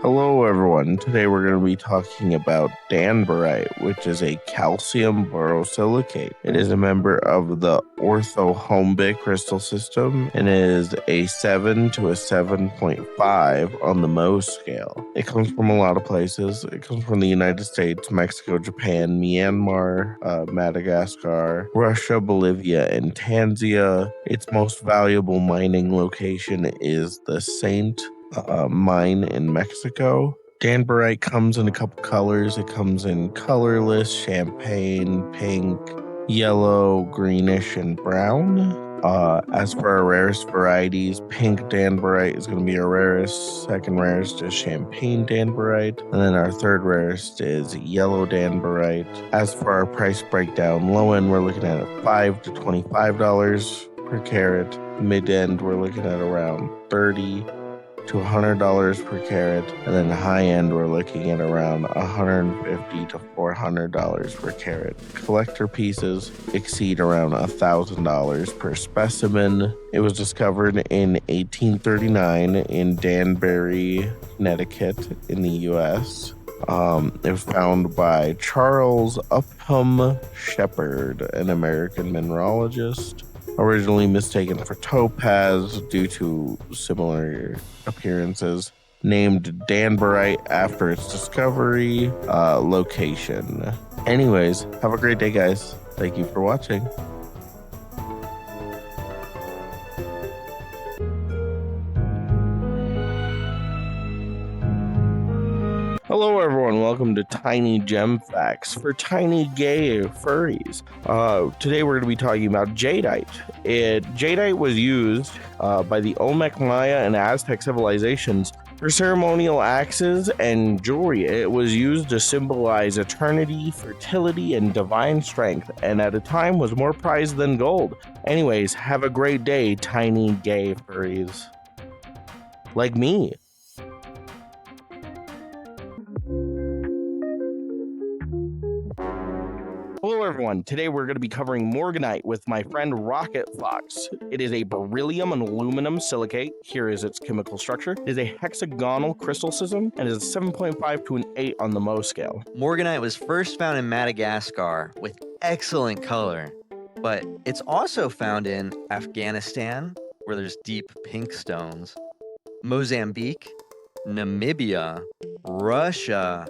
Hello everyone, today we're going to be talking about danburite, which is a calcium borosilicate. It is a member of the orthorhombic crystal system and is a 7 to a 7.5 on the Mohs scale. It comes from a lot of places. It comes from the United States, Mexico, Japan, Myanmar, Madagascar, Russia, Bolivia, and Tanzania. Its most valuable mining location is the Saint mine in Mexico. Danburite comes in a couple colors. It comes in colorless, champagne, pink, yellow, greenish, and brown. As for our rarest varieties, pink danburite is going to be our rarest. Second rarest is champagne danburite. And then our third rarest is yellow danburite. As for our price breakdown, low end we're looking at $5 to $25 per carat. Mid end we're looking at around $30 to $100 per carat, and then high end we're looking at around $150 to $400 per carat. Collector pieces exceed around $1,000 per specimen. It was discovered in 1839 in Danbury, Connecticut, in the U.S. It was found by Charles Upham Shepard, an American mineralogist. Originally mistaken for topaz due to similar appearances. Named danburite after its discovery location. Anyways, have a great day, guys. Thank you for watching. Hello everyone, welcome to Tiny Gem Facts for tiny gay furries. Today we're going to be talking about jadeite. Jadeite was used by the Olmec, Maya, and Aztec civilizations for ceremonial axes and jewelry. It was used to symbolize eternity, fertility, and divine strength, and at a time was more prized than gold. Anyways, have a great day, tiny gay furries. Like me. Hello everyone, today we're going to be covering morganite with my friend Rocket Fox. It is a beryllium and aluminum silicate. Here is its chemical structure. It is a hexagonal crystal system and is a 7.5 to an 8 on the Mohs scale. Morganite was first found in Madagascar with excellent color, but it's also found in Afghanistan, where there's deep pink stones, Mozambique, Namibia, Russia,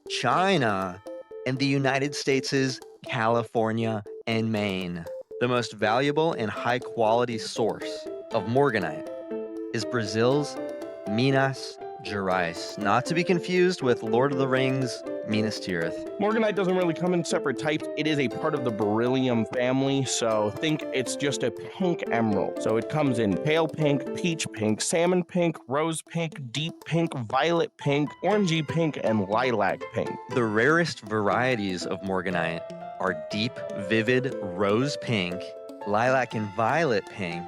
China, and the United States' California and Maine. The most valuable and high-quality source of morganite is Brazil's Minas Gerais, not to be confused with Lord of the Rings, Minas Tirith. Morganite doesn't really come in separate types. It is a part of the beryllium family, so think it's just a pink emerald. So it comes in pale pink, peach pink, salmon pink, rose pink, deep pink, violet pink, orangey pink, and lilac pink. The rarest varieties of morganite are deep, vivid rose pink, lilac and violet pink,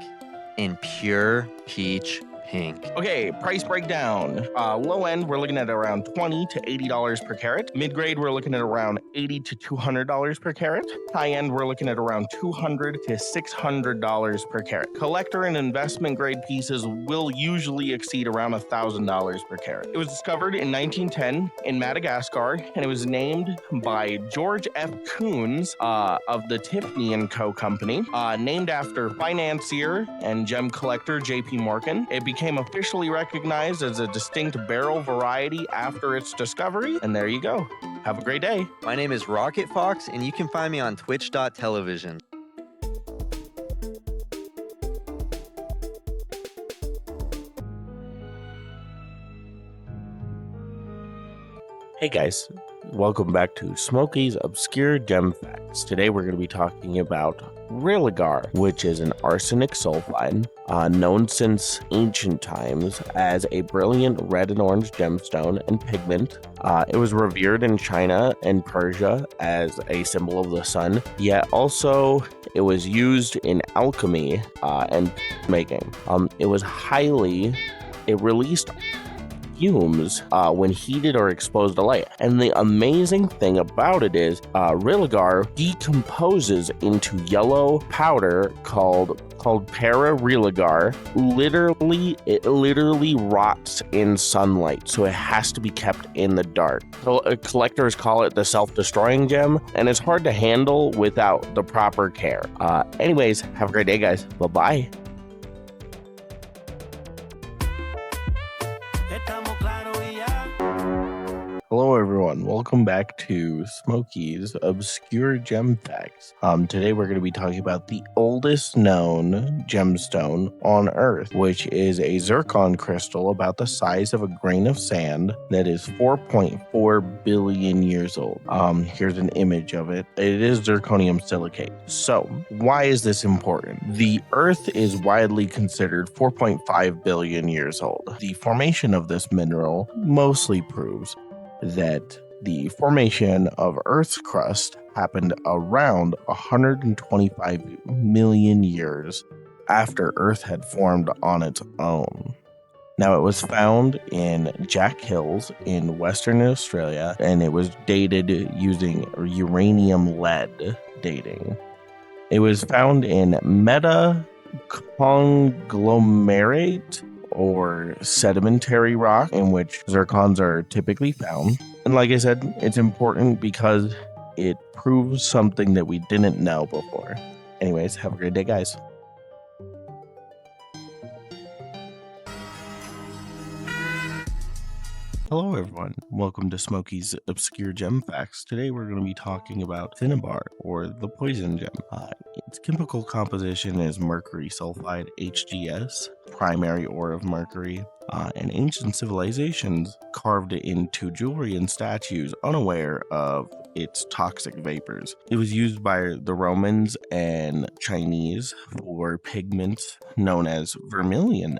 and pure peach pink. Okay, price breakdown. Low end, we're looking at around $20 to $80 per carat. Mid grade, we're looking at around $80 to $200 per carat. High end, we're looking at around $200 to $600 per carat. Collector and investment grade pieces will usually exceed around $1,000 per carat. It was discovered in 1910 in Madagascar, and it was named by George F. Coons of the Tiffany & Co. Company, named after financier and gem collector J.P. Morgan. It became officially recognized as a distinct beryl variety after its discovery, and there you go. Have a great day. My name is Rocket Fox, and you can find me on twitch.television. Hey guys, welcome back to Smokey's Obscure Gem Facts. Today we're going to be talking about Realigar, which is an arsenic sulfide known since ancient times as a brilliant red and orange gemstone and pigment. It was revered in China and Persia as a symbol of the sun, yet also it was used in alchemy and making. It released fumes when heated or exposed to light. And the amazing thing about it is Realigar decomposes into yellow powder called para-Realigar. It literally rots in sunlight, so it has to be kept in the dark. So collectors call it the self-destroying gem, and it's hard to handle without the proper care. Anyways, have a great day, guys. Bye-bye. Hello everyone, welcome back to Smokey's Obscure Gem Facts. Today we're going to be talking about the oldest known gemstone on Earth, which is a zircon crystal about the size of a grain of sand that is 4.4 billion years old. Here's an image of it. It is zirconium silicate. So, why is this important? The Earth is widely considered 4.5 billion years old. The formation of this mineral mostly proves that the formation of Earth's crust happened around 125 million years after Earth had formed on its own. Now, it was found in Jack Hills in Western Australia, and it was dated using uranium-lead dating. It was found in metaconglomerate or sedimentary rock in which zircons are typically found. And like I said, it's important because it proves something that we didn't know before. Anyways, have a great day, guys. Hello everyone, welcome to Smokey's Obscure Gem Facts. Today we're going to be talking about cinnabar, or the poison gem. Its chemical composition is mercury sulfide, HGS, primary ore of mercury, and ancient civilizations carved it into jewelry and statues unaware of its toxic vapors. It was used by the Romans and Chinese for pigments known as vermilion,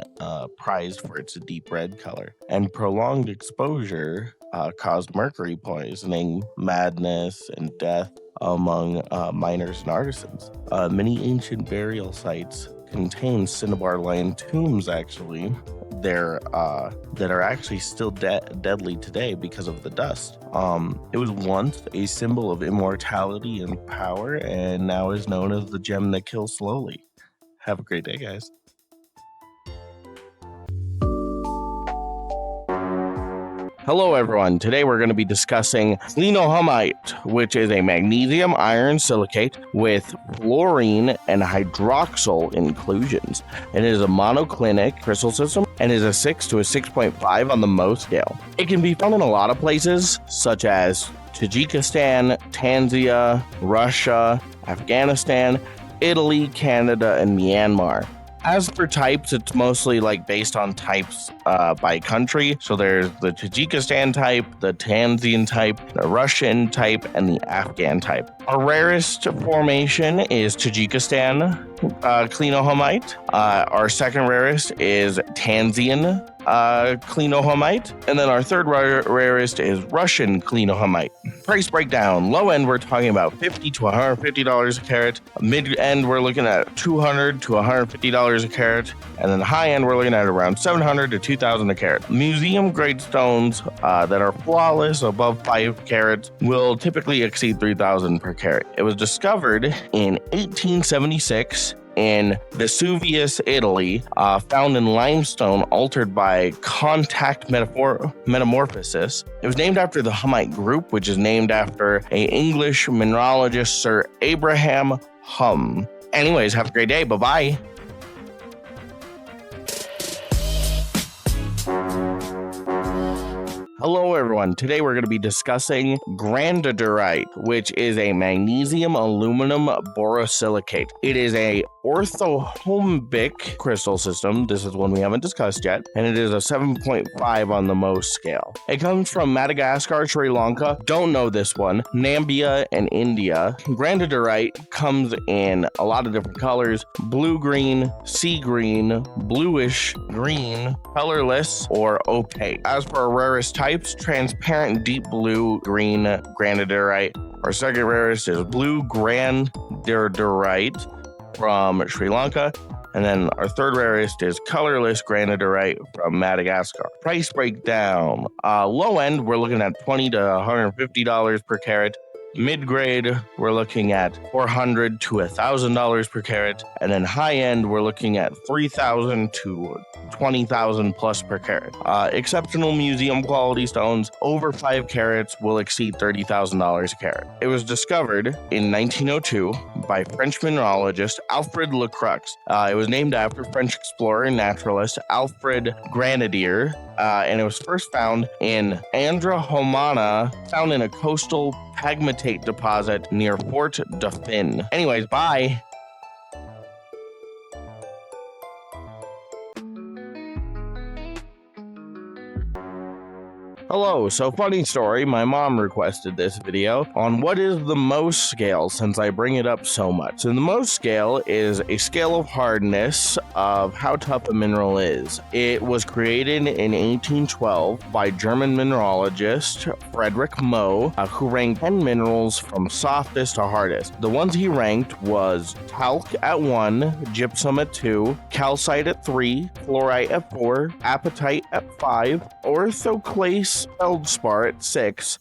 prized for its deep red color. And prolonged exposure caused mercury poisoning, madness, and death among miners and artisans. Many ancient burial sites contain cinnabar-lined tombs, actually, that are actually still deadly today because of the dust. It was once a symbol of immortality and power, and now is known as the gem that kills slowly. Have a great day, guys. Hello everyone, today we're going to be discussing clinohomite, which is a magnesium iron silicate with fluorine and hydroxyl inclusions. It is a monoclinic crystal system and is a 6 to a 6.5 on the Mohs scale. It can be found in a lot of places such as Tajikistan, Tanzania, Russia, Afghanistan, Italy, Canada, and Myanmar. As for types, it's mostly based on types by country. So there's the Tajikistan type, the Tanzanian type, the Russian type, and the Afghan type. Our rarest formation is Tajikistan clinohomite. Our second rarest is Tanzanian clinohomite. And then our third rarest is Russian clinohomite. Price breakdown. Low end, we're talking about $50 to $150 a carat. Mid end, we're looking at $200 to $150 a carat. And then high end, we're looking at around $700 to $2,000 a carat. Museum grade stones that are flawless, above 5 carats, will typically exceed $3,000 per carat. It was discovered in 1876 in Vesuvius, Italy, found in limestone altered by contact metamorphosis. It was named after the Hummite group, which is named after an English mineralogist, Sir Abraham Hum. Anyways, have a great day. Bye-bye. Hello everyone, today we're going to be discussing granodiorite, which is a magnesium aluminum borosilicate. It is a orthorhombic crystal system. This is one we haven't discussed yet, and it is a 7.5 on the Mohs scale. It comes from Madagascar, Sri Lanka, don't know this one, Namibia, and India. Granodiorite comes in a lot of different colors: blue-green, sea green, bluish green, colorless, or opaque. As for our rarest types, transparent deep blue green granodiorite. Our second rarest is blue granodiorite from Sri Lanka. And then our third rarest is colorless granodiorite from Madagascar. Price breakdown. Low end, we're looking at $20 to $150 per carat. Mid-grade, we're looking at $400 to $1,000 per carat, and then high-end, we're looking at $3,000 to $20,000 plus per carat. Exceptional museum quality stones over 5 carats will exceed $30,000 a carat. It was discovered in 1902 by French mineralogist Alfred Lecrux. It was named after French explorer and naturalist Alfred Granadier, and it was first found in Andromana, found in a coastal pegmatite deposit near Fort Dauphin. Anyways, bye. Hello, so funny story, my mom requested this video on what is the Mohs scale, since I bring it up so much. And the Mohs scale is a scale of hardness of how tough a mineral is. It was created in 1812 by German mineralogist Friedrich Mohs, who ranked 10 minerals from softest to hardest. The ones he ranked was talc at 1, gypsum at 2, calcite at 3, fluorite at 4, apatite at 5, orthoclase feldspar at 6,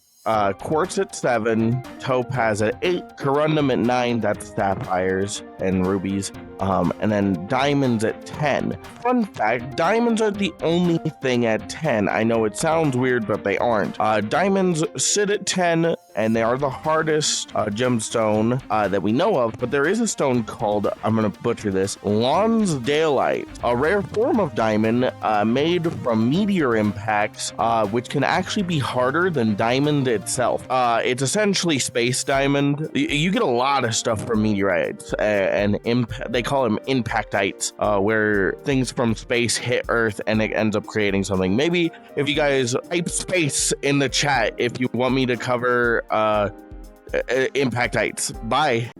quartz at 7, topaz at 8, corundum at 9, that's sapphires and rubies, and then diamonds at 10. Fun fact, diamonds are the only thing at 10. I know it sounds weird, but they aren't. Diamonds sit at 10, and they are the hardest gemstone that we know of, but there is a stone called, I'm going to butcher this, lonsdaleite, a rare form of diamond made from meteor impacts, which can actually be harder than diamond itself. It's essentially space diamond. You get a lot of stuff from meteorites, and they call them impactites, where things from space hit Earth and it ends up creating something. Maybe if you guys type space in the chat if you want me to cover impactites. Bye.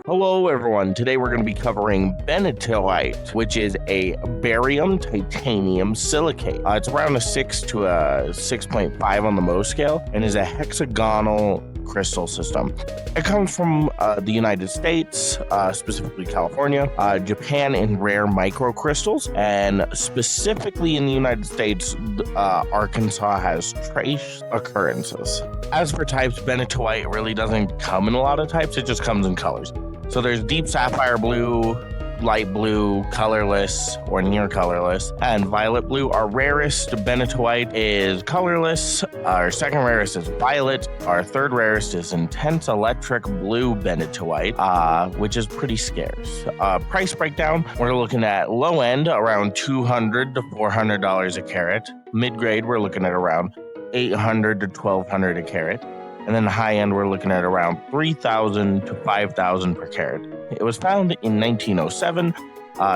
Hello everyone, today we're going to be covering bentonite, which is a barium titanium silicate. It's around a 6 to a 6.5 on the Mohs scale and is a hexagonal crystal system. It comes from the United States, specifically California, Japan in rare microcrystals, and specifically in the United States, Arkansas has trace occurrences. As for types, bentonite really doesn't come in a lot of types, it just comes in colors. So there's deep sapphire blue, light blue, colorless, or near colorless, and violet blue. Our rarest bentonite is colorless. Our second rarest is violet. Our third rarest is intense electric blue bentonite, which is pretty scarce. Price breakdown, we're looking at low end around $200 to $400 a carat. Mid-grade, we're looking at around $800 to $1,200 a carat. And then the high end, we're looking at around $3,000 to $5,000 per carat. It was found in 1907,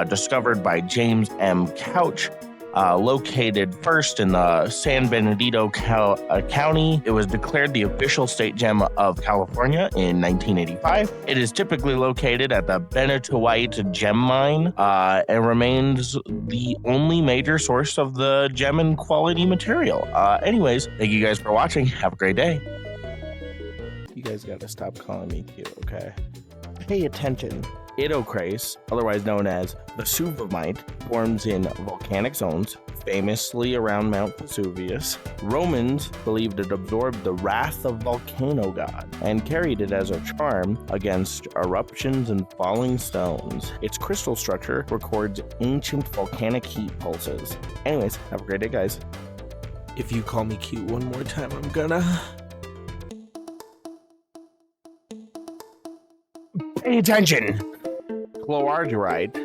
discovered by James M. Couch, Located first in the San Bernardino County, it was declared the official state gem of California in 1985. It is typically located at the Benitoite Gem Mine and remains the only major source of the gem and quality material. Anyways, thank you guys for watching. Have a great day. You guys gotta stop calling me cute, okay? Pay attention. Idocrase, otherwise known as Vesuvamite, forms in volcanic zones, famously around Mount Vesuvius. Romans believed it absorbed the wrath of volcano god and carried it as a charm against eruptions and falling stones. Its crystal structure records ancient volcanic heat pulses. Anyways, have a great day, guys. If you call me cute one more time, I'm gonna... Pay attention! Chlorargyrite,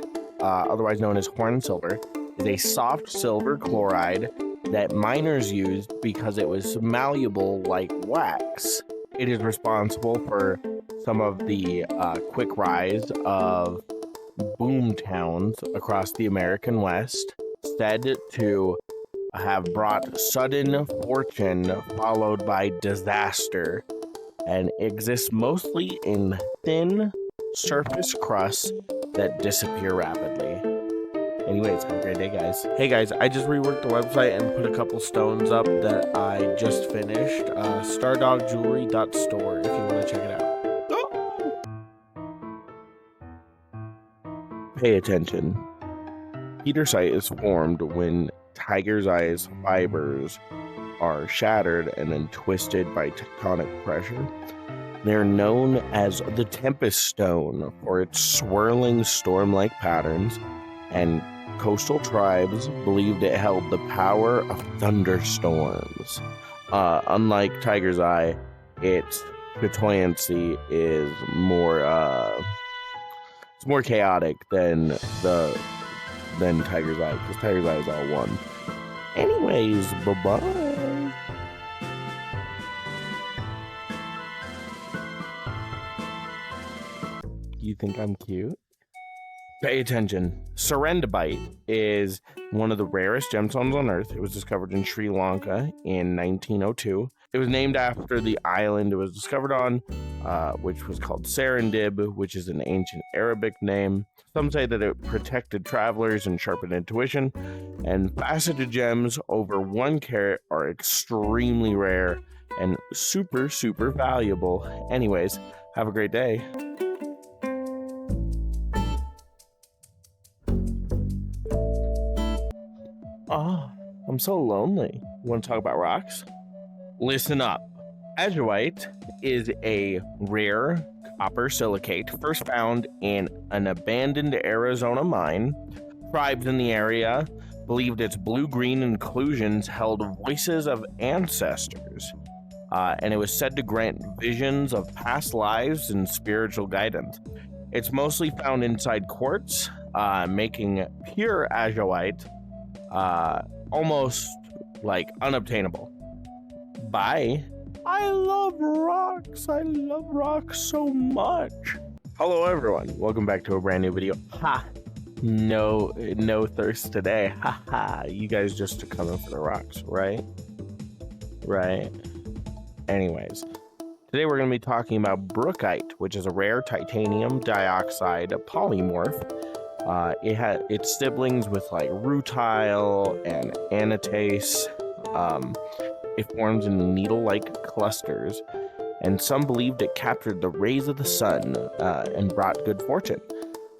otherwise known as horn silver, is a soft silver chloride that miners used because it was malleable like wax. It is responsible for some of the quick rise of boom towns across the American West, said to have brought sudden fortune followed by disaster, and exists mostly in thin surface crusts that disappear rapidly. Anyways, have a great day, guys. Hey guys, I just reworked the website and put a couple stones up that I just finished. StarDogJewelry.store if you want to check it out. Pay attention. Petersite is formed when tiger's eye's fibers are shattered and then twisted by tectonic pressure. They're known as the Tempest Stone for its swirling storm-like patterns, and coastal tribes believed it held the power of thunderstorms. Unlike Tiger's Eye, its buoyancy is more it's more chaotic than Tiger's Eye, because Tiger's Eye is all one. Anyways, bye-bye. You think I'm cute? Pay attention. Serendibite is one of the rarest gemstones on Earth. It was discovered in Sri Lanka in 1902. It was named after the island it was discovered on, which was called Serendib, which is an ancient Arabic name. Some say that it protected travelers and sharpened intuition. And faceted gems over 1 carat are extremely rare and super, super valuable. Anyways, have a great day. Oh, I'm so lonely. Want to talk about rocks? Listen up. Azurite is a rare copper silicate first found in an abandoned Arizona mine. Tribes in the area believed its blue-green inclusions held voices of ancestors, and it was said to grant visions of past lives and spiritual guidance. It's mostly found inside quartz, making pure azurite almost like unobtainable. Bye. I love rocks. I love rocks so much. Hello everyone. Welcome back to a brand new video. Ha. No thirst today. Ha ha. You guys just are coming for the rocks, right? Right. Anyways, today we're going to be talking about brookite, which is a rare titanium dioxide polymorph. It had its siblings with like rutile and anatase. It forms in needle-like clusters, and some believed it captured the rays of the sun and brought good fortune.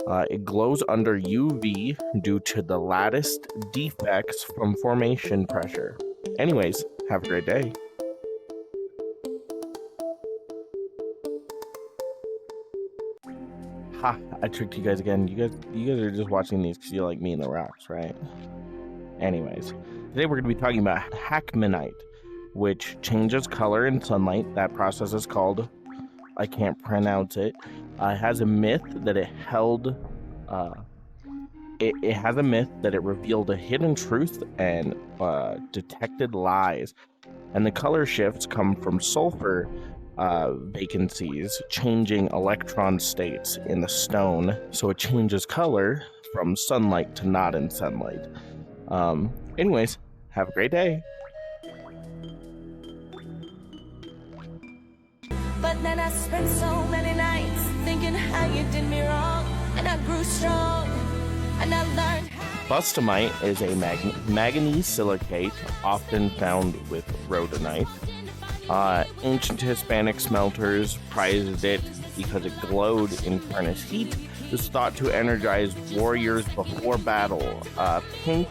It glows under UV due to the lattice defects from formation pressure. Anyways, have a great day. Ha, I tricked you guys again. You guys are just watching these because you like me and the rocks, right? Anyways, today we're going to be talking about Hackmanite, which changes color in sunlight. That process is called, I can't pronounce it. It has a myth that it held, it has a myth that it revealed a hidden truth and detected lies. And the color shifts come from sulfur vacancies changing electron states in the stone, so it changes color from sunlight to not in sunlight. Anyways, have a great day. But then I spent so many nights thinking how you did me wrong, and I grew strong, and I learned how. Bustamite is a manganese silicate often found with rhodonite. Ancient Hispanic smelters prized it because it glowed in furnace heat. It was thought to energize warriors before battle. Pink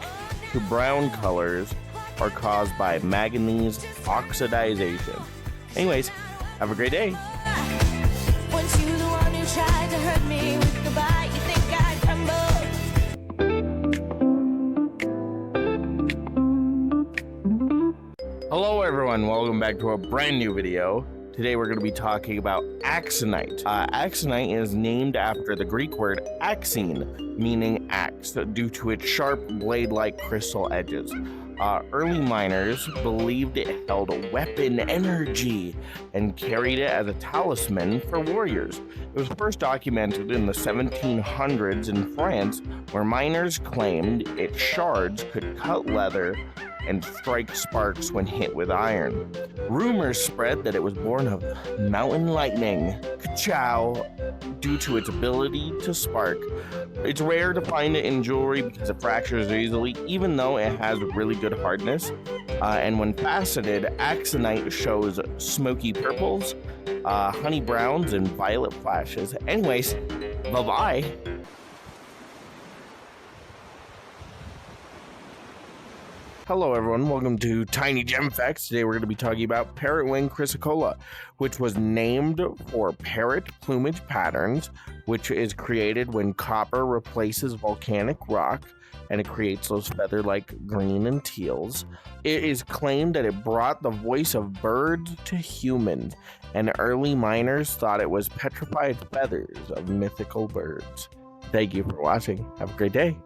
to brown colors are caused by manganese oxidization. Anyways, have a great day. Once you the one who tried to hurt me with goodbye, you think I'd crumble. Hello everyone, welcome back to a brand new video. Today we're going to be talking about axonite. Axonite is named after the Greek word axine, meaning axe, due to its sharp blade-like crystal edges. Early miners believed it held weapon energy and carried it as a talisman for warriors. It was first documented in the 1700s in France, where miners claimed its shards could cut leather and strike sparks when hit with iron. Rumors spread that it was born of mountain lightning, ka-chow, due to its ability to spark. It's rare to find it in jewelry because it fractures easily, even though it has really good hardness. And when faceted, axonite shows smoky purples, honey browns, and violet flashes. Anyways, bye-bye. Hello everyone, welcome to Tiny Gem Facts. Today we're going to be talking about parrot-wing chrysocolla, which was named for parrot plumage patterns, which is created when copper replaces volcanic rock, and it creates those feather-like green and teals. It is claimed that it brought the voice of birds to humans, and early miners thought it was petrified feathers of mythical birds. Thank you for watching. Have a great day.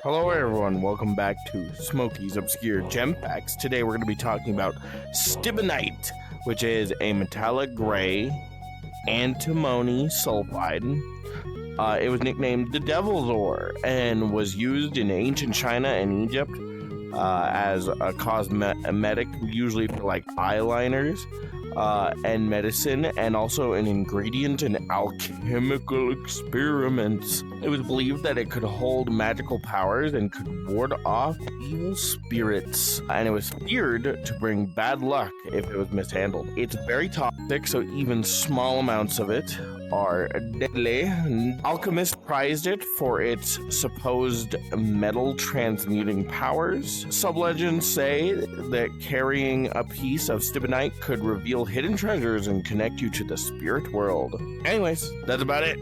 Hello everyone, welcome back to Smokey's Obscure Gem Facts. Today we're going to be talking about stibnite, which is a metallic gray antimony sulfide. It was nicknamed the Devil's Ore and was used in ancient China and Egypt as a cosmetic, usually for like eyeliners and medicine, and also an ingredient in alchemical experiments. It was believed that it could hold magical powers and could ward off evil spirits, and it was feared to bring bad luck if it was mishandled. It's very toxic, so even small amounts of it are deadly. Alchemists prized it for its supposed metal transmuting powers. Sublegends say that carrying a piece of stibnite could reveal hidden treasures and connect you to the spirit world. Anyways, that's about it.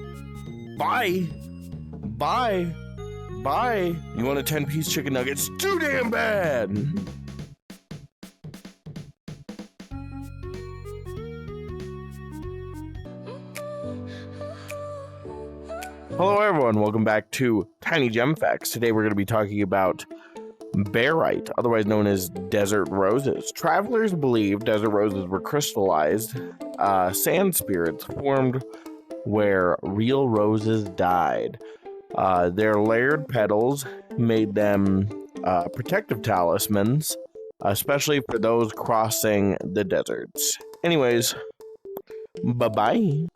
Bye. Bye. Bye. You want a 10-piece chicken nugget? It's too damn bad. Hello everyone, welcome back to Tiny Gem Facts. Today we're going to be talking about barite, otherwise known as desert roses. Travelers believe desert roses were crystallized sand spirits formed where real roses died. Their layered petals made them protective talismans, especially for those crossing the deserts. Anyways, bye-bye.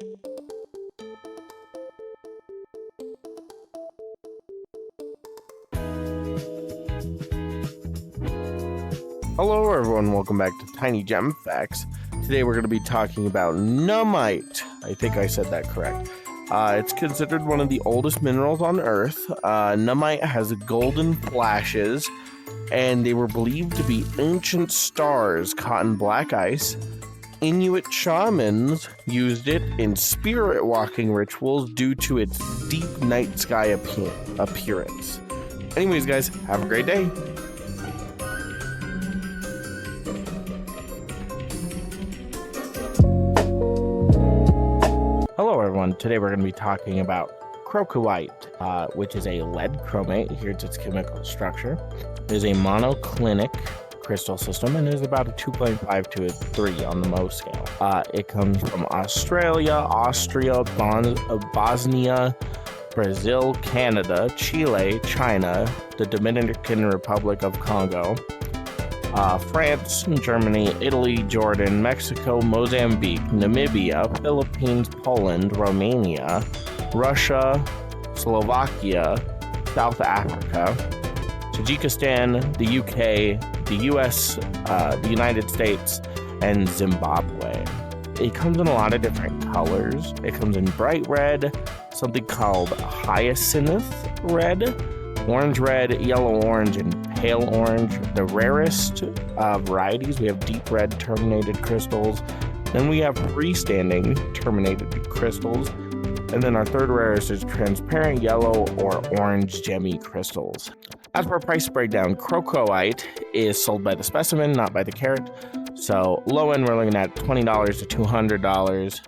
Hello everyone, welcome back to Tiny Gem Facts. Today we're going to be talking about nummite. I think I said that correct. It's considered one of the oldest minerals on Earth. Nummite has golden flashes, and they were believed to be ancient stars caught in black ice. Inuit shamans used it in spirit walking rituals due to its deep night sky appearance. Anyways guys, have a great day. Hello everyone, today we're going to be talking about crocoite, which is a lead chromate. Here's its chemical structure. It is a monoclinic crystal system and is about a 2.5 to a 3 on the Mohs scale. It comes from Australia, Austria, Bosnia, Brazil, Canada, Chile, China, the Dominican Republic of Congo, France, Germany, Italy, Jordan, Mexico, Mozambique, Namibia, Philippines, Poland, Romania, Russia, Slovakia, South Africa, Tajikistan, the UK, the US, the United States, and Zimbabwe. It comes in a lot of different colors. It comes in bright red, something called hyacinth red, orange red, yellow orange, and pale orange. The rarest varieties, we have deep red terminated crystals. Then we have freestanding terminated crystals. And then our third rarest is transparent yellow or orange gemmy crystals. As for price breakdown, crocoite is sold by the specimen, not by the carat. So low end, we're looking at $20 to $200.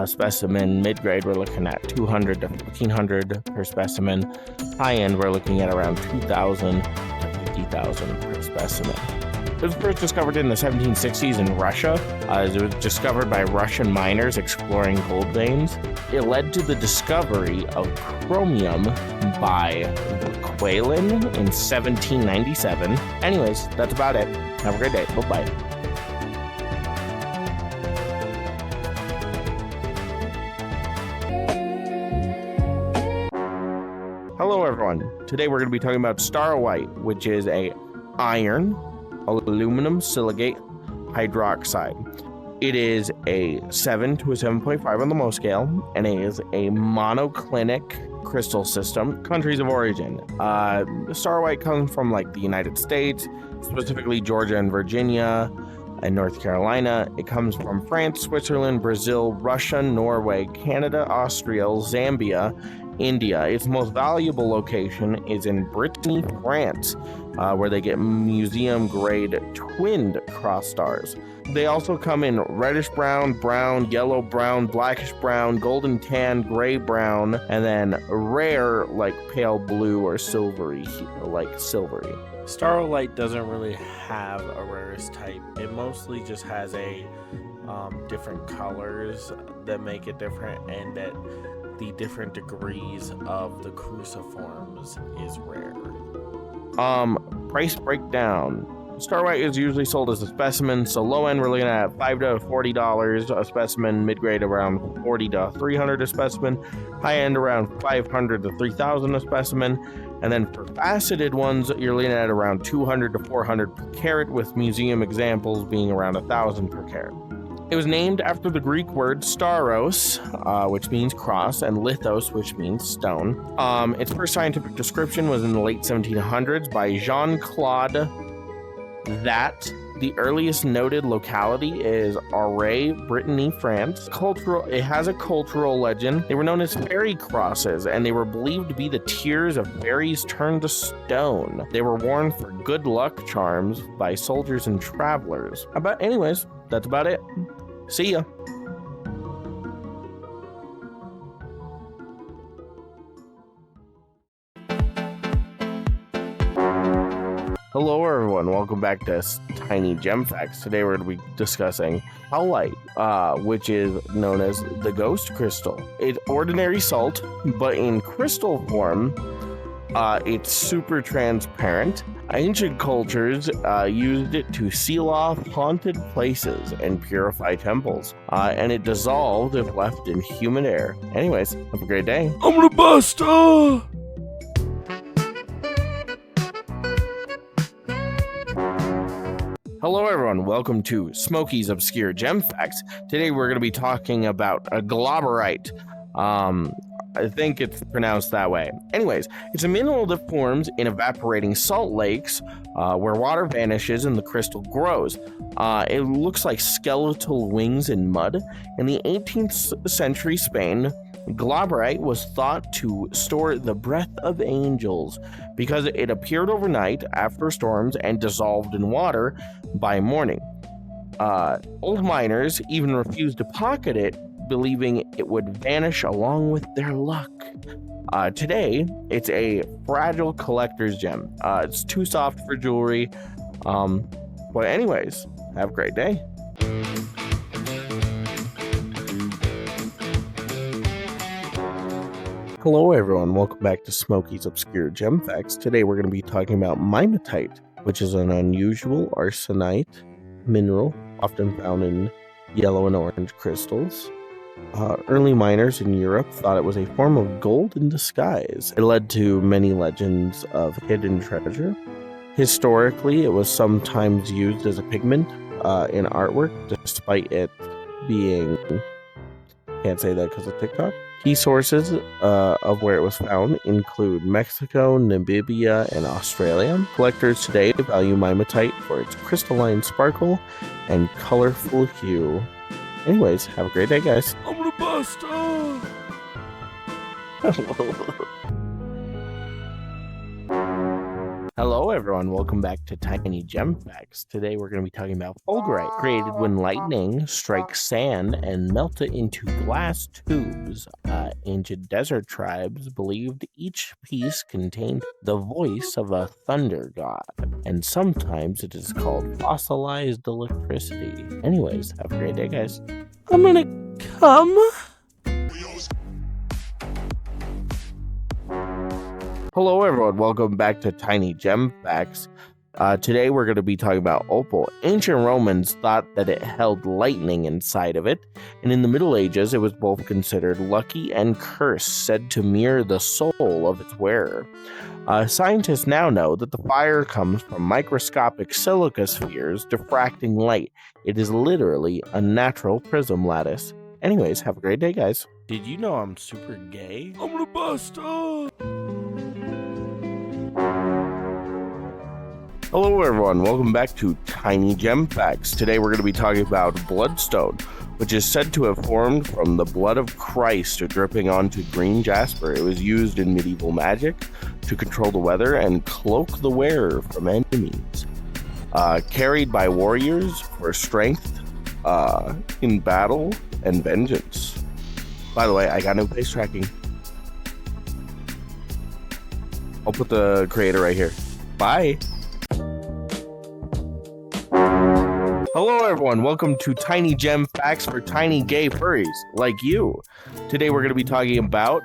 Specimen mid-grade, we're looking at $200 to $1,500 per specimen. High-end, we're looking at around $2,000 to $50,000 per specimen. It was first discovered in the 1760s in Russia. It was discovered by Russian miners exploring gold veins. It led to the discovery of chromium by Quailin in 1797. Anyways, that's about it. Have a great day. Bye-bye. Hello everyone. Today we're going to be talking about Star White, which is a iron aluminum silicate hydroxide. It is a 7 to a 7.5 on the Mohs scale, and it is a monoclinic crystal system. Countries of origin. Star White comes from like the United States, specifically Georgia and Virginia and North Carolina. It comes from France, Switzerland, Brazil, Russia, Norway, Canada, Austria, Zambia, India. Its most valuable location is in Brittany, France, where they get museum-grade twinned cross stars. They also come in reddish brown, brown, yellow brown, blackish brown, golden tan, gray brown, and then rare like pale blue or silvery, like silvery. Starlight doesn't really have a rarest type. It mostly just has a different colors that make it different, and that the different degrees of the cruciforms is rare. Price breakdown. Star White is usually sold as a specimen, so low end we're looking at $5 to $40 a specimen, mid grade around $40 to $300 a specimen, high end around $500 to $3,000 a specimen, and then for faceted ones you're looking at around $200 to $400 per carat, with museum examples being around $1,000 per carat. It was named after the Greek word staros, which means cross, and lithos, which means stone. Its first scientific description was in the late 1700s by Jean-Claude That. The earliest noted locality is Auray, Brittany, France. It has a cultural legend. They were known as fairy crosses, and they were believed to be the tears of fairies turned to stone. They were worn for good luck charms by soldiers and travelers. Anyways, that's about it. See ya. Hello everyone, welcome back to Tiny Gem Facts. Today we're going to be discussing howlite, which is known as the ghost crystal. It's ordinary salt, but in crystal form, it's super transparent. Ancient cultures used it to seal off haunted places and purify temples, and it dissolved if left in humid air. Anyways, have a great day. I'm gonna bust! Hello everyone, welcome to Smokey's Obscure Gem Facts. Today we're going to be talking about a globerite. I think it's pronounced that way. Anyways, it's a mineral that forms in evaporating salt lakes where water vanishes and the crystal grows. It looks like skeletal wings in mud. In the 18th century Spain, globerite was thought to store the breath of angels because it appeared overnight after storms and dissolved in water by morning. Old miners even refused to pocket it, believing it would vanish along with their luck. Today, it's a fragile collector's gem. It's too soft for jewelry. But anyways, have a great day. Hello everyone, welcome back to Smokey's Obscure Gem Facts. Today we're going to be talking about mimetite, which is an unusual arsenite mineral often found in yellow and orange crystals. Early miners in Europe thought it was a form of gold in disguise. It led to many legends of hidden treasure. Historically, it was sometimes used as a pigment in artwork, despite it being... Can't say that because of TikTok. Key sources of where it was found include Mexico, Namibia, and Australia. Collectors today value mimetite for its crystalline sparkle and colorful hue. Anyways, have a great day, guys. I'm gonna bust. Hello everyone, welcome back to Tiny Gem Facts. Today we're going to be talking about fulgurite, created when lightning strikes sand and melts it into glass tubes. Ancient desert tribes believed each piece contained the voice of a thunder god, and sometimes it is called fossilized electricity. Anyways, have a great day, guys. I'm gonna come. Hello everyone, welcome back to Tiny Gem Facts. Today we're going to be talking about opal. Ancient Romans thought that it held lightning inside of it, and in the Middle Ages it was both considered lucky and cursed, said to mirror the soul of its wearer. Scientists now know that the fire comes from microscopic silica spheres diffracting light. It is literally a natural prism lattice. Anyways, have a great day, guys. Did you know I'm super gay? I'm gonna bust. Hello everyone, welcome back to Tiny Gem Facts. Today we're going to be talking about bloodstone, which is said to have formed from the blood of Christ dripping onto green jasper. It was used in medieval magic to control the weather and cloak the wearer from enemies. Carried by warriors for strength in battle and vengeance. By the way, I got no face tracking. I'll put the creator right here. Bye. Hello everyone, welcome to Tiny Gem Facts for tiny gay furries like you. Today we're going to be talking about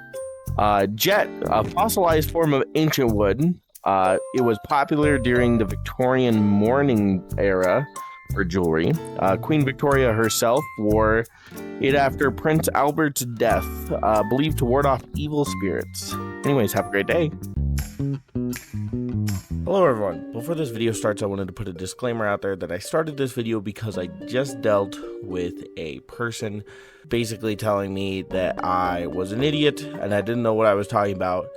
jet, a fossilized form of ancient wood. It was popular during the Victorian mourning era for jewelry. Queen Victoria herself wore it after Prince Albert's death, believed to ward off evil spirits. Anyways, have a great day. Hello everyone, before this video starts I wanted to put a disclaimer out there that I started this video because I just dealt with a person basically telling me that I was an idiot and I didn't know what I was talking about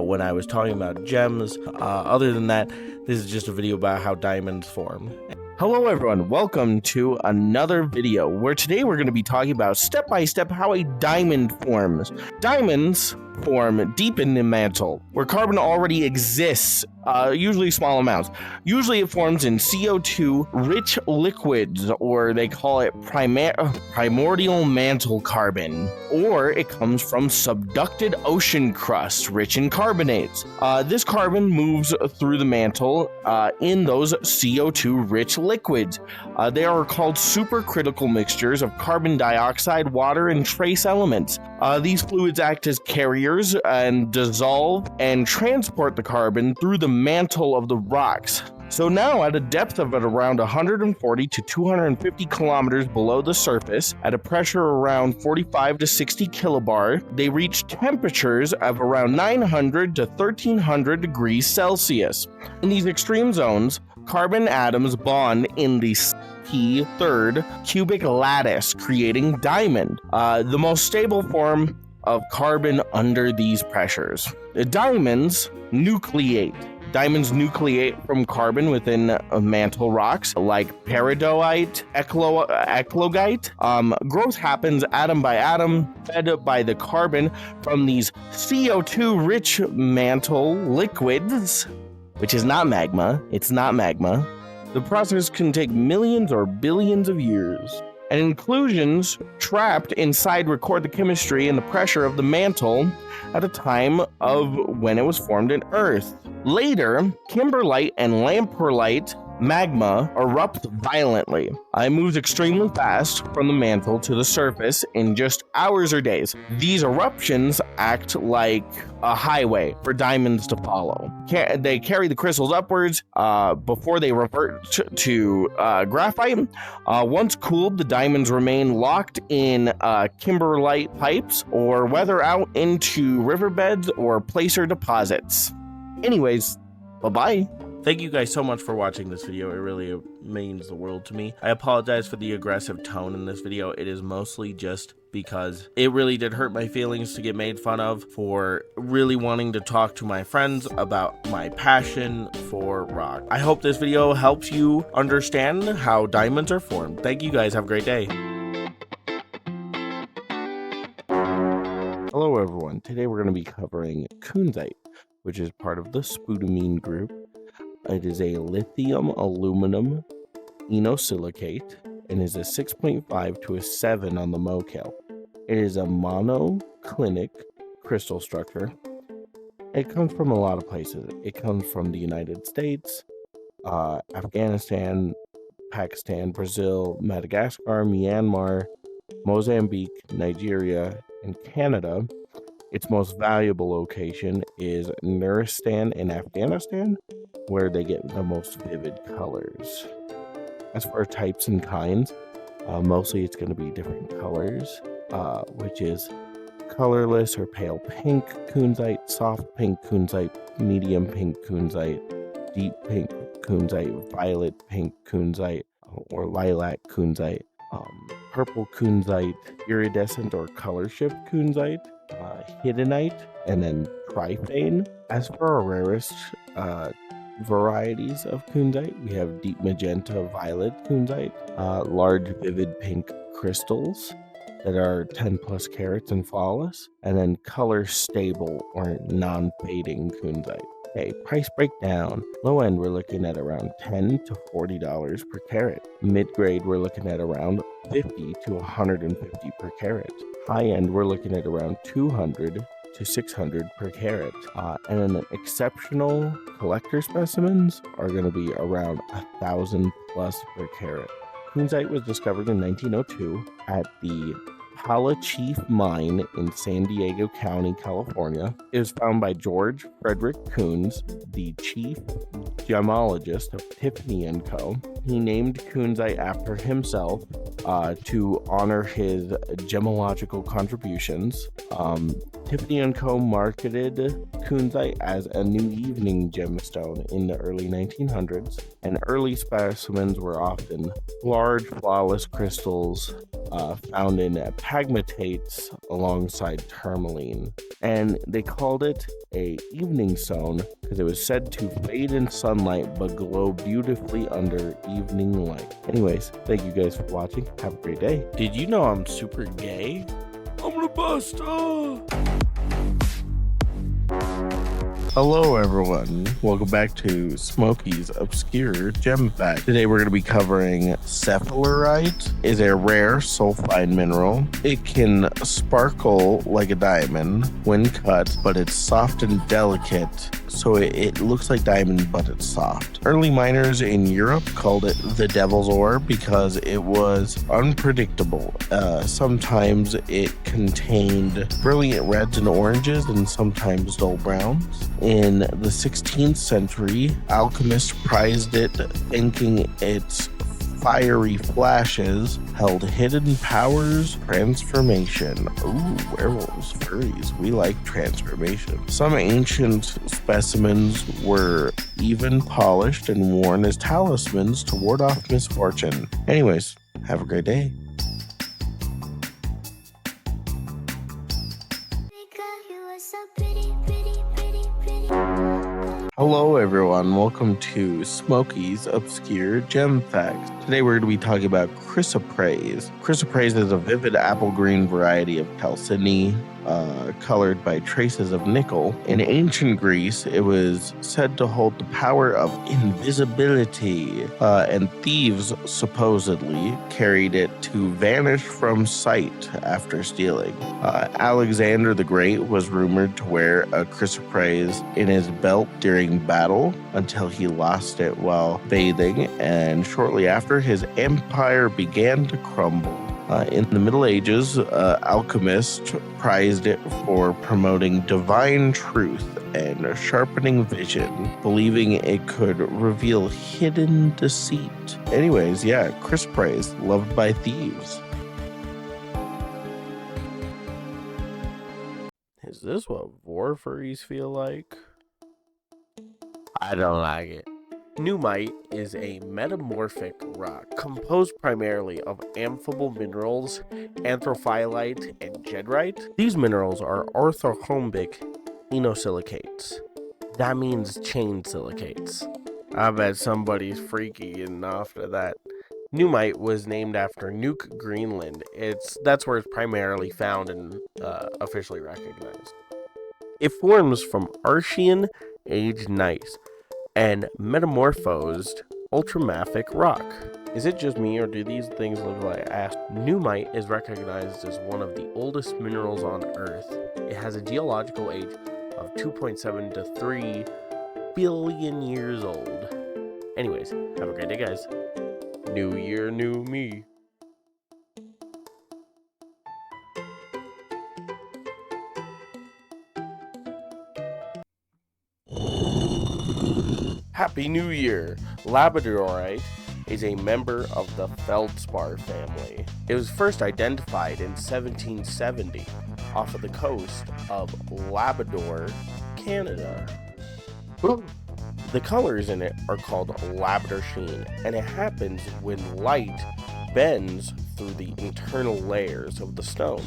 when I was talking about gems. Other than that, this is just a video about how diamonds form. Hello everyone, welcome to another video where today we're going to be talking about step by step how a diamond forms. Diamonds form deep in the mantle where carbon already exists, usually small amounts. Usually it forms in CO2 rich liquids, or they call it primordial mantle carbon, or it comes from subducted ocean crust rich in carbonates. This carbon moves through the mantle in those CO2 rich liquids. They are called supercritical mixtures of carbon dioxide, water, and trace elements. These fluids act as carriers and dissolve and transport the carbon through the mantle of the rocks. So now at a depth of around 140 to 250 kilometers below the surface, at a pressure around 45 to 60 kilobar, they reach temperatures of around 900 to 1300 degrees Celsius. In these extreme zones, carbon atoms bond in the third cubic lattice, creating diamond, the most stable form of carbon under these pressures. Diamonds nucleate. Diamonds nucleate from carbon within mantle rocks like peridotite, eclogite. Growth happens atom by atom, fed by the carbon from these CO2-rich mantle liquids, which is not magma. It's not magma. The process can take millions or billions of years. And inclusions trapped inside record the chemistry and the pressure of the mantle at a time of when it was formed in Earth. Later, kimberlite and lamprolite magma erupts violently. It moves extremely fast from the mantle to the surface in just hours or days. These eruptions act like a highway for diamonds to follow. They carry the crystals upwards before they revert to graphite. Once cooled, the diamonds remain locked in kimberlite pipes or weather out into riverbeds or placer deposits. Anyways, bye-bye. Thank you guys so much for watching this video. It really means the world to me. I apologize for the aggressive tone in this video. It is mostly just because it really did hurt my feelings to get made fun of for really wanting to talk to my friends about my passion for rock. I hope this video helps you understand how diamonds are formed. Thank you guys. Have a great day. Hello everyone. Today we're going to be covering kunzite, which is part of the spodumene group. It is a lithium aluminum inosilicate and is a 6.5 to a 7 on the Mohs scale. It is a monoclinic crystal structure. It comes from a lot of places. It comes from the United States, Afghanistan, Pakistan, Brazil, Madagascar, Myanmar, Mozambique, Nigeria, and Canada. Its most valuable location is Nuristan in Afghanistan, where they get the most vivid colors. As for types and kinds, mostly it's going to be different colors, which is colorless or pale pink kunzite, soft pink kunzite, medium pink kunzite, deep pink kunzite, violet pink kunzite, or lilac kunzite, purple kunzite, iridescent or color shift kunzite, hiddenite, and then tryphane. As for our rarest varieties of kunzite, we have deep magenta violet kunzite, large vivid pink crystals that are 10 plus carats and flawless, and then color stable or non-fading kunzite. Okay, price breakdown. Low end, we're looking at around $10 to $40 per carat. Mid grade, we're looking at around $50 to $150 per carat. High end, we're looking at around $200 to $600 per carat. And then the exceptional collector specimens are going to be around $1,000 plus per carat. Kunzite was discovered in 1902 at the Pala Chief Mine in San Diego County, California. It was found by George Frederick Kunz, the chief gemologist of Tiffany & Co. He named kunzite after himself to honor his gemological contributions. Tiffany & Co. marketed kunzite as a new evening gemstone in the early 1900s, and early specimens were often large, flawless crystals found in pegmatites alongside tourmaline. And they called it a evening stone because it was said to fade in sunlight but glow beautifully under evening light. Anyways, thank you guys for watching. Have a great day. Did you know I'm super gay? I'm gonna bust. Hello everyone, welcome back to Smokey's Obscure Gem Fact. Today we're going to be covering cephalerite. Is a rare sulfide mineral. It can sparkle like a diamond when cut, but it's soft and delicate, so it looks like diamond but it's soft. Early miners in Europe called it the devil's ore because it was unpredictable. Sometimes it contained brilliant reds and oranges and sometimes dull browns. In the 16th century, alchemists prized it, thinking its fiery flashes held hidden powers. Transformation. Ooh, werewolves, furries. We like transformation. Some ancient specimens were even polished and worn as talismans to ward off misfortune. Anyways, have a great day. Hello everyone, welcome to Smokey's Obscure Gem Facts. Today we're going to be talking about chrysoprase. Chrysoprase is a vivid apple green variety of chalcedony colored by traces of nickel. In ancient Greece, it was said to hold the power of invisibility, and thieves supposedly carried it to vanish from sight after stealing. Alexander the Great was rumored to wear a chrysoprase in his belt during battle until he lost it while bathing, and shortly after, his empire began to crumble. In the Middle Ages, alchemists prized it for promoting divine truth and sharpening vision, believing it could reveal hidden deceit. Anyways, yeah, chrysoprase, loved by thieves. Is this what war furries feel like? I don't like it. Pneumite is a metamorphic rock composed primarily of amphibole minerals, anthophyllite, and jedrite. These minerals are orthorhombic inosilicates. That means chain silicates. I bet somebody's freaky enough to that. Pneumite was named after Nuuk, Greenland. That's where it's primarily found and officially recognized. It forms from Archean aged gneiss and metamorphosed ultramafic rock. Is it just me, or do these things look like ash? Pneumite is recognized as one of the oldest minerals on Earth. It has a geological age of 2.7 to 3 billion years old. Anyways, have a great day, guys. New year, new me. Happy New Year! Labradorite is a member of the feldspar family. It was first identified in 1770 off of the coast of Labrador, Canada. The colors in it are called Labrador sheen, and it happens when light bends through the internal layers of the stone.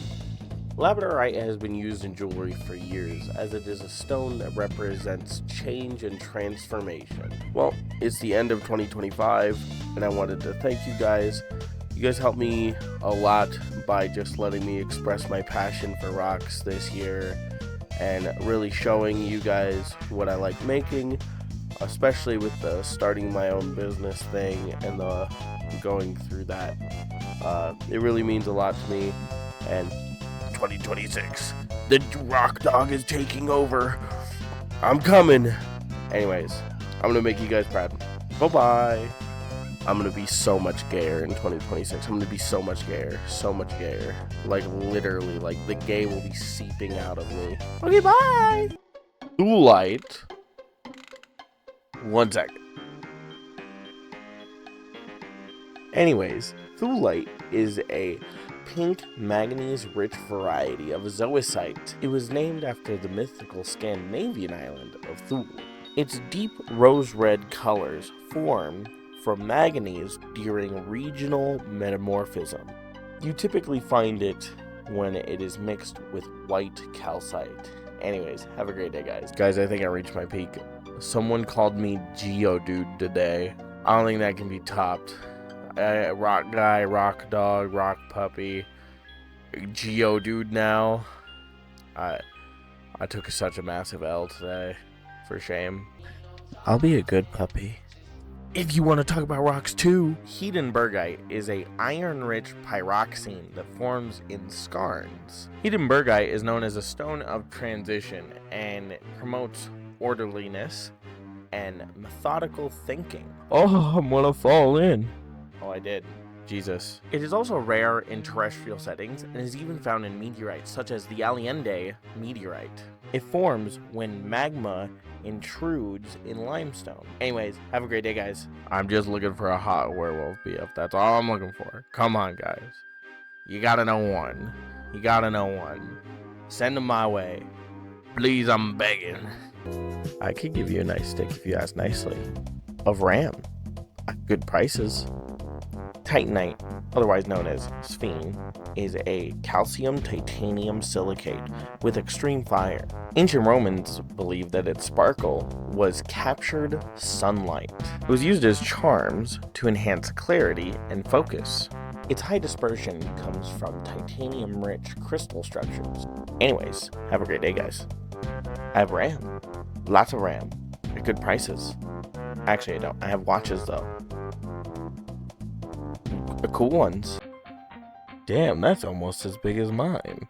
Labradorite has been used in jewelry for years, as it is a stone that represents change and transformation. Well, it's the end of 2025, and I wanted to thank you guys. You guys helped me a lot by just letting me express my passion for rocks this year, and really showing you guys what I like making, especially with the starting my own business thing and the going through that. It really means a lot to me, and 2026, the rock dog is taking over. I'm coming. Anyways, I'm gonna make you guys proud. Bye-bye. I'm gonna be so much gayer in 2026. I'm gonna be so much gayer. Like, literally, like, the gay will be seeping out of me. Okay, bye. Light. 1 second. Anyways, thulite is a pink manganese-rich variety of zoisite. It was named after the mythical Scandinavian island of Thule. Its deep rose-red colors form from manganese during regional metamorphism. You typically find it when it is mixed with white calcite. Anyways, have a great day, guys. Guys, I think I reached my peak. Someone called me Geodude today. I don't think that can be topped. Rock guy, rock dog, rock puppy, Geodude now. I took such a massive L today. For shame. I'll be a good puppy. If you want to talk about rocks too, Hedenbergite is a iron-rich pyroxene that forms in skarns. Hedenbergite is known as a stone of transition and promotes orderliness and methodical thinking. Oh, I'm gonna fall in. Oh, I did. Jesus. It is also rare in terrestrial settings and is even found in meteorites such as the Allende meteorite. It forms when magma intrudes in limestone. Anyways, have a great day, guys. I'm just looking for a hot werewolf BF. That's all I'm looking for. Come on, guys. You gotta know one. Send them my way. Please, I'm begging. I could give you a nice stick if you ask nicely. Of RAM. Good prices. Titanite, otherwise known as sphene, is a calcium titanium silicate with extreme fire. Ancient Romans believed that its sparkle was captured sunlight. It was used as charms to enhance clarity and focus. Its high dispersion comes from titanium-rich crystal structures. Anyways, have a great day, guys. I have RAM. Lots of RAM. At good prices. Actually, I don't. I have watches, though. Cool ones. Damn, that's almost as big as mine.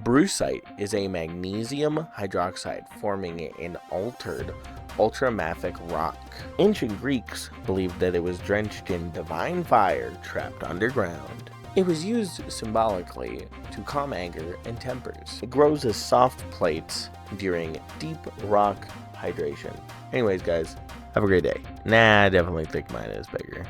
Brucite is a magnesium hydroxide forming an altered ultramafic rock. Ancient Greeks believed that it was drenched in divine fire trapped underground. It was used symbolically to calm anger and tempers. It grows as soft plates during deep rock hydration. Anyways, guys, have a great day. Nah, I definitely think mine is bigger.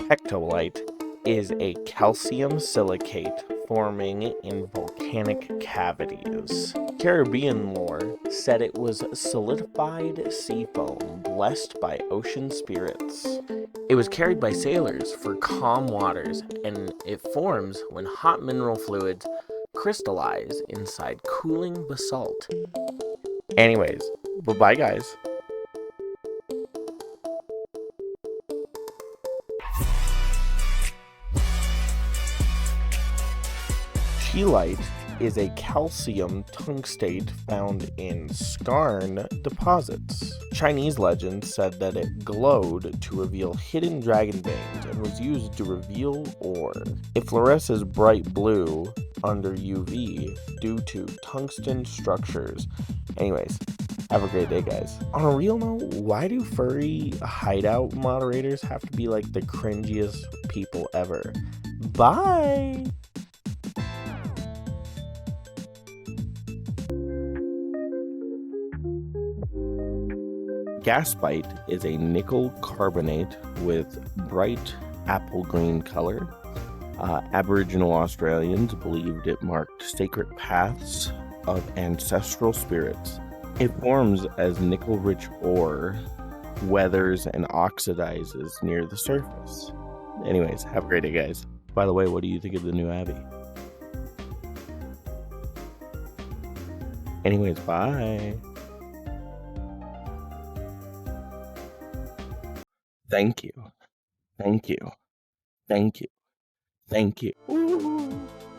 Hectolite is a calcium silicate forming in volcanic cavities. Caribbean lore said it was solidified sea foam blessed by ocean spirits. It was carried by sailors for calm waters, and it forms when hot mineral fluids crystallize inside cooling basalt. Anyways, bye-bye, guys. Scheelite is a calcium tungstate found in skarn deposits. Chinese legend said that it glowed to reveal hidden dragon veins and was used to reveal ore. It fluoresces bright blue under UV due to tungsten structures. Anyways, have a great day, guys. On a real note, why do furry hideout moderators have to be like the cringiest people ever? Bye! Gaspite is a nickel carbonate with bright apple green color. Aboriginal Australians believed it marked sacred paths of ancestral spirits. It forms as nickel-rich ore, weathers and oxidizes near the surface. Anyways, have a great day, guys. By the way, what do you think of the new Abbey? Anyways, bye. Thank you. Thank you. Thank you. Thank you.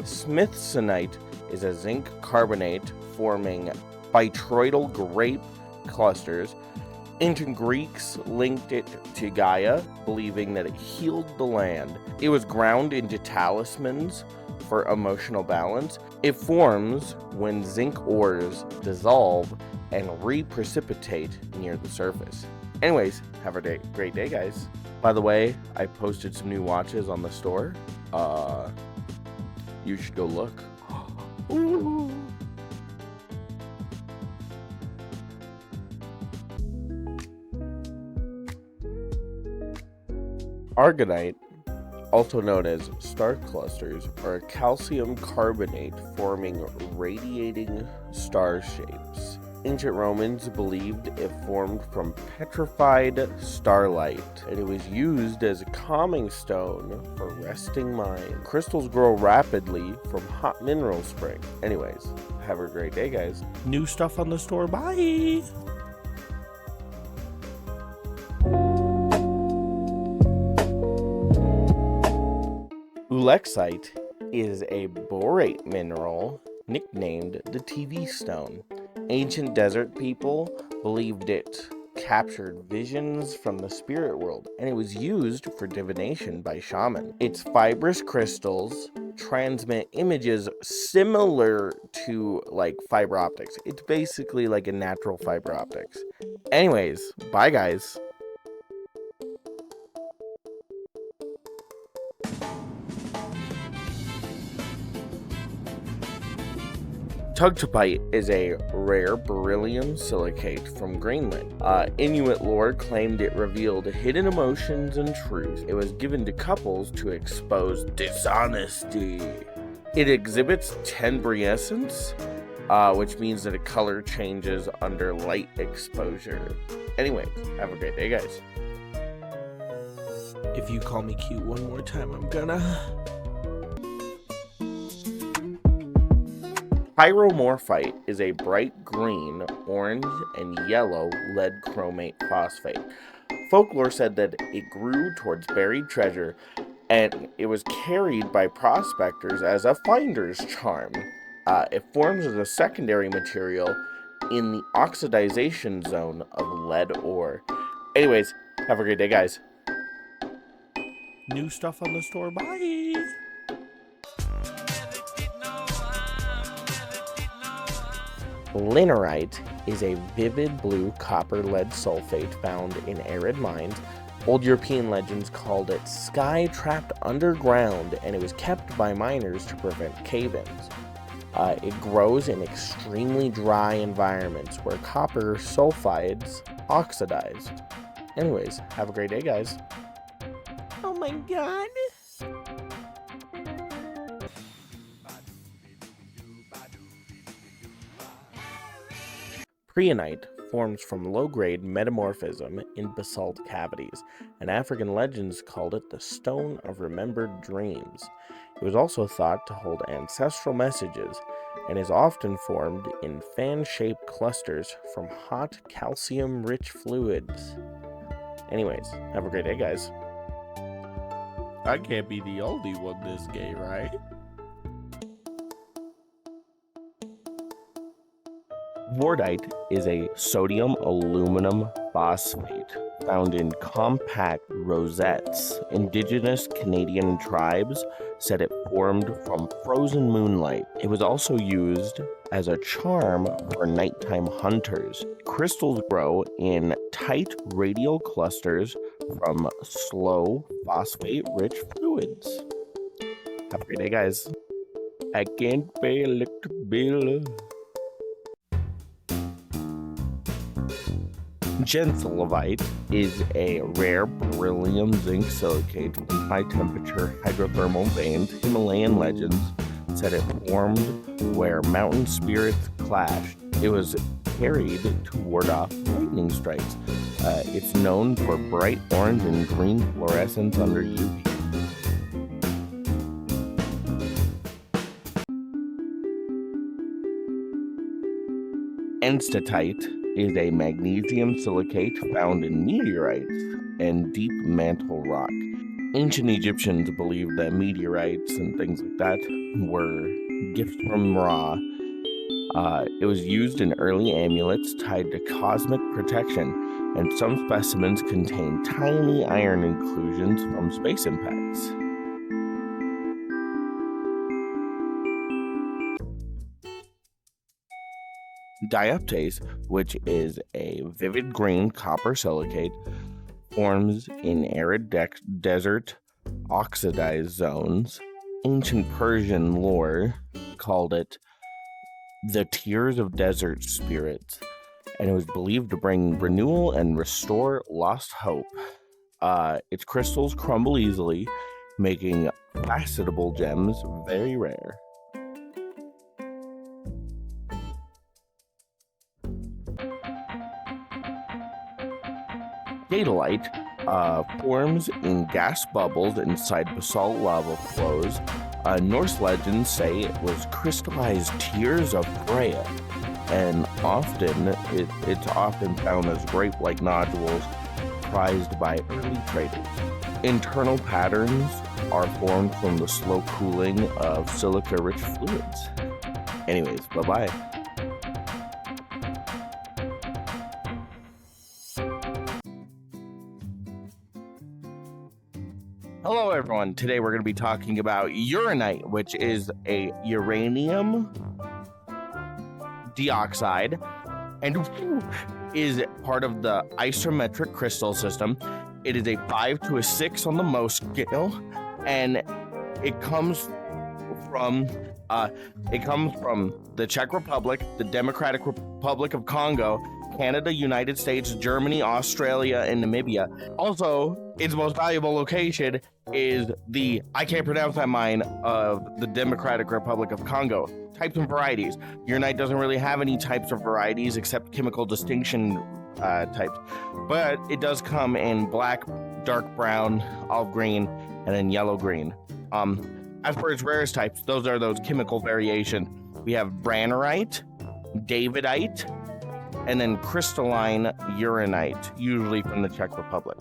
Smithsonite is a zinc carbonate forming phytroidal grape clusters. Ancient Greeks linked it to Gaia, believing that it healed the land. It was ground into talismans for emotional balance. It forms when zinc ores dissolve and reprecipitate near the surface. Anyways, have a great day, guys. By the way, I posted some new watches on the store. You should go look. Ooh. Argonite, also known as star clusters, are a calcium carbonate forming radiating star shapes. Ancient Romans believed it formed from petrified starlight, and it was used as a calming stone for resting mind. Crystals grow rapidly from hot mineral spring. Anyways, have a great day, guys. New stuff on the store. Bye! Ulexite is a borate mineral nicknamed the TV stone. Ancient desert people believed it captured visions from the spirit world, and it was used for divination by shamans. Its fibrous crystals transmit images similar to like fiber optics. It's basically like a natural fiber optics. Anyways, bye guys. Tugtupite is a rare beryllium silicate from Greenland. Inuit lore claimed it revealed hidden emotions and truth. It was given to couples to expose dishonesty. It exhibits tenbrescence, which means that a color changes under light exposure. Anyway, have a great day, guys. If you call me cute one more time, I'm gonna... Pyromorphite is a bright green, orange, and yellow lead chromate phosphate. Folklore said that it grew towards buried treasure, and it was carried by prospectors as a finder's charm. It forms as a secondary material in the oxidization zone of lead ore. Anyways, have a great day, guys. New stuff on the store. Bye. Linerite is a vivid blue copper lead sulfate found in arid mines. Old European legends called it sky trapped underground, and it was kept by miners to prevent cave-ins. It grows in extremely dry environments where copper sulfides oxidize. Anyways, have a great day, guys. Oh my god. Preonite forms from low-grade metamorphism in basalt cavities, and African legends called it the Stone of Remembered Dreams. It was also thought to hold ancestral messages, and is often formed in fan-shaped clusters from hot calcium-rich fluids. Anyways, have a great day, guys. I can't be the only one this gay, right? Wardite is a sodium aluminum phosphate found in compact rosettes. Indigenous Canadian tribes said it formed from frozen moonlight. It was also used as a charm for nighttime hunters. Crystals grow in tight radial clusters from slow phosphate-rich fluids. Have a great day, guys. I can't pay electric bill. Genthylivite is a rare beryllium zinc silicate from high temperature hydrothermal veins. Himalayan legends said it formed where mountain spirits clashed. It was carried to ward off lightning strikes. It's known for bright orange and green fluorescence under UV. Enstatite is a magnesium silicate found in meteorites and deep mantle rock. Ancient Egyptians believed that meteorites and things like that were gifts from Ra. It was used in early amulets tied to cosmic protection, and some specimens contain tiny iron inclusions from space impacts. Dioptase, which is a vivid green copper silicate, forms in arid desert oxidized zones. Ancient Persian lore called it the tears of desert spirits, and it was believed to bring renewal and restore lost hope. Its crystals crumble easily, making facetable gems very rare. Datalite forms in gas bubbles inside basalt lava flows. Norse legends say it was crystallized tears of Freya, and it's often found as grape-like nodules prized by early traders. Internal patterns are formed from the slow cooling of silica-rich fluids. Anyways, bye-bye. Hello everyone, today we're going to be talking about uranite, which is a uranium dioxide and is part of the isometric crystal system. It is a 5 to a 6 on the Mohs scale, and it comes from the Czech Republic, the Democratic Republic of Congo, Canada, United States, Germany, Australia, and Namibia. Also, its most valuable location is the, I can't pronounce that mine, of the Democratic Republic of Congo. Types and varieties. Uranite doesn't really have any types or varieties except chemical distinction types, but it does come in black, dark brown, olive green, and then yellow green. As for its rarest types, those are those chemical variation. We have brannerite, davidite, and then crystalline uranite, usually from the Czech Republic.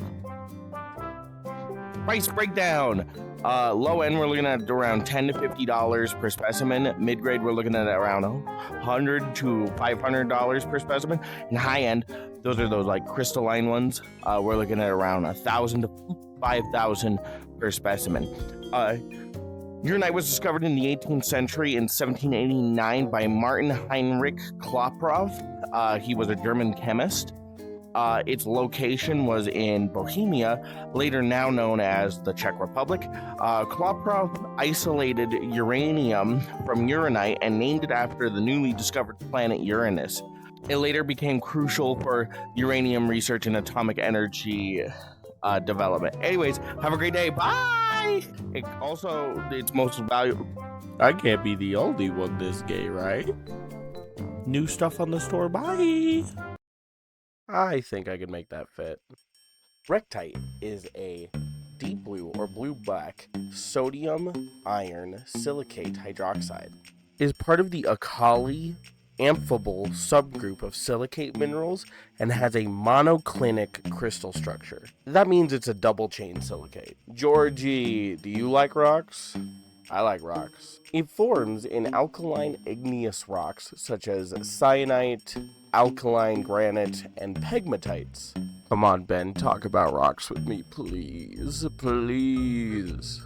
Price breakdown. Low end, we're looking at around $10 to $50 per specimen. Mid grade, we're looking at around $100 to $500 per specimen. And high end, those are those like crystalline ones. We're looking at around $1,000 to $5,000 per specimen. Uranite was discovered in the 18th century in 1789 by Martin Heinrich Klaproth. He was a German chemist. Its location was in Bohemia, later now known as the Czech Republic. Klaproth isolated uranium from uranite and named it after the newly discovered planet Uranus. It later became crucial for uranium research and atomic energy development. Anyways, have a great day. Bye! It's most valuable. I can't be the only one this gay, right? New stuff on the store. Bye! I think I could make that fit. Rectite is a deep blue or blue-black sodium iron silicate hydroxide. It is part of the alkali amphibole subgroup of silicate minerals and has a monoclinic crystal structure. That means it's a double chain silicate. Georgie, do you like rocks? I like rocks. It forms in alkaline igneous rocks such as syenite, alkaline granite, and pegmatites. Come on, Ben, talk about rocks with me, please. Please.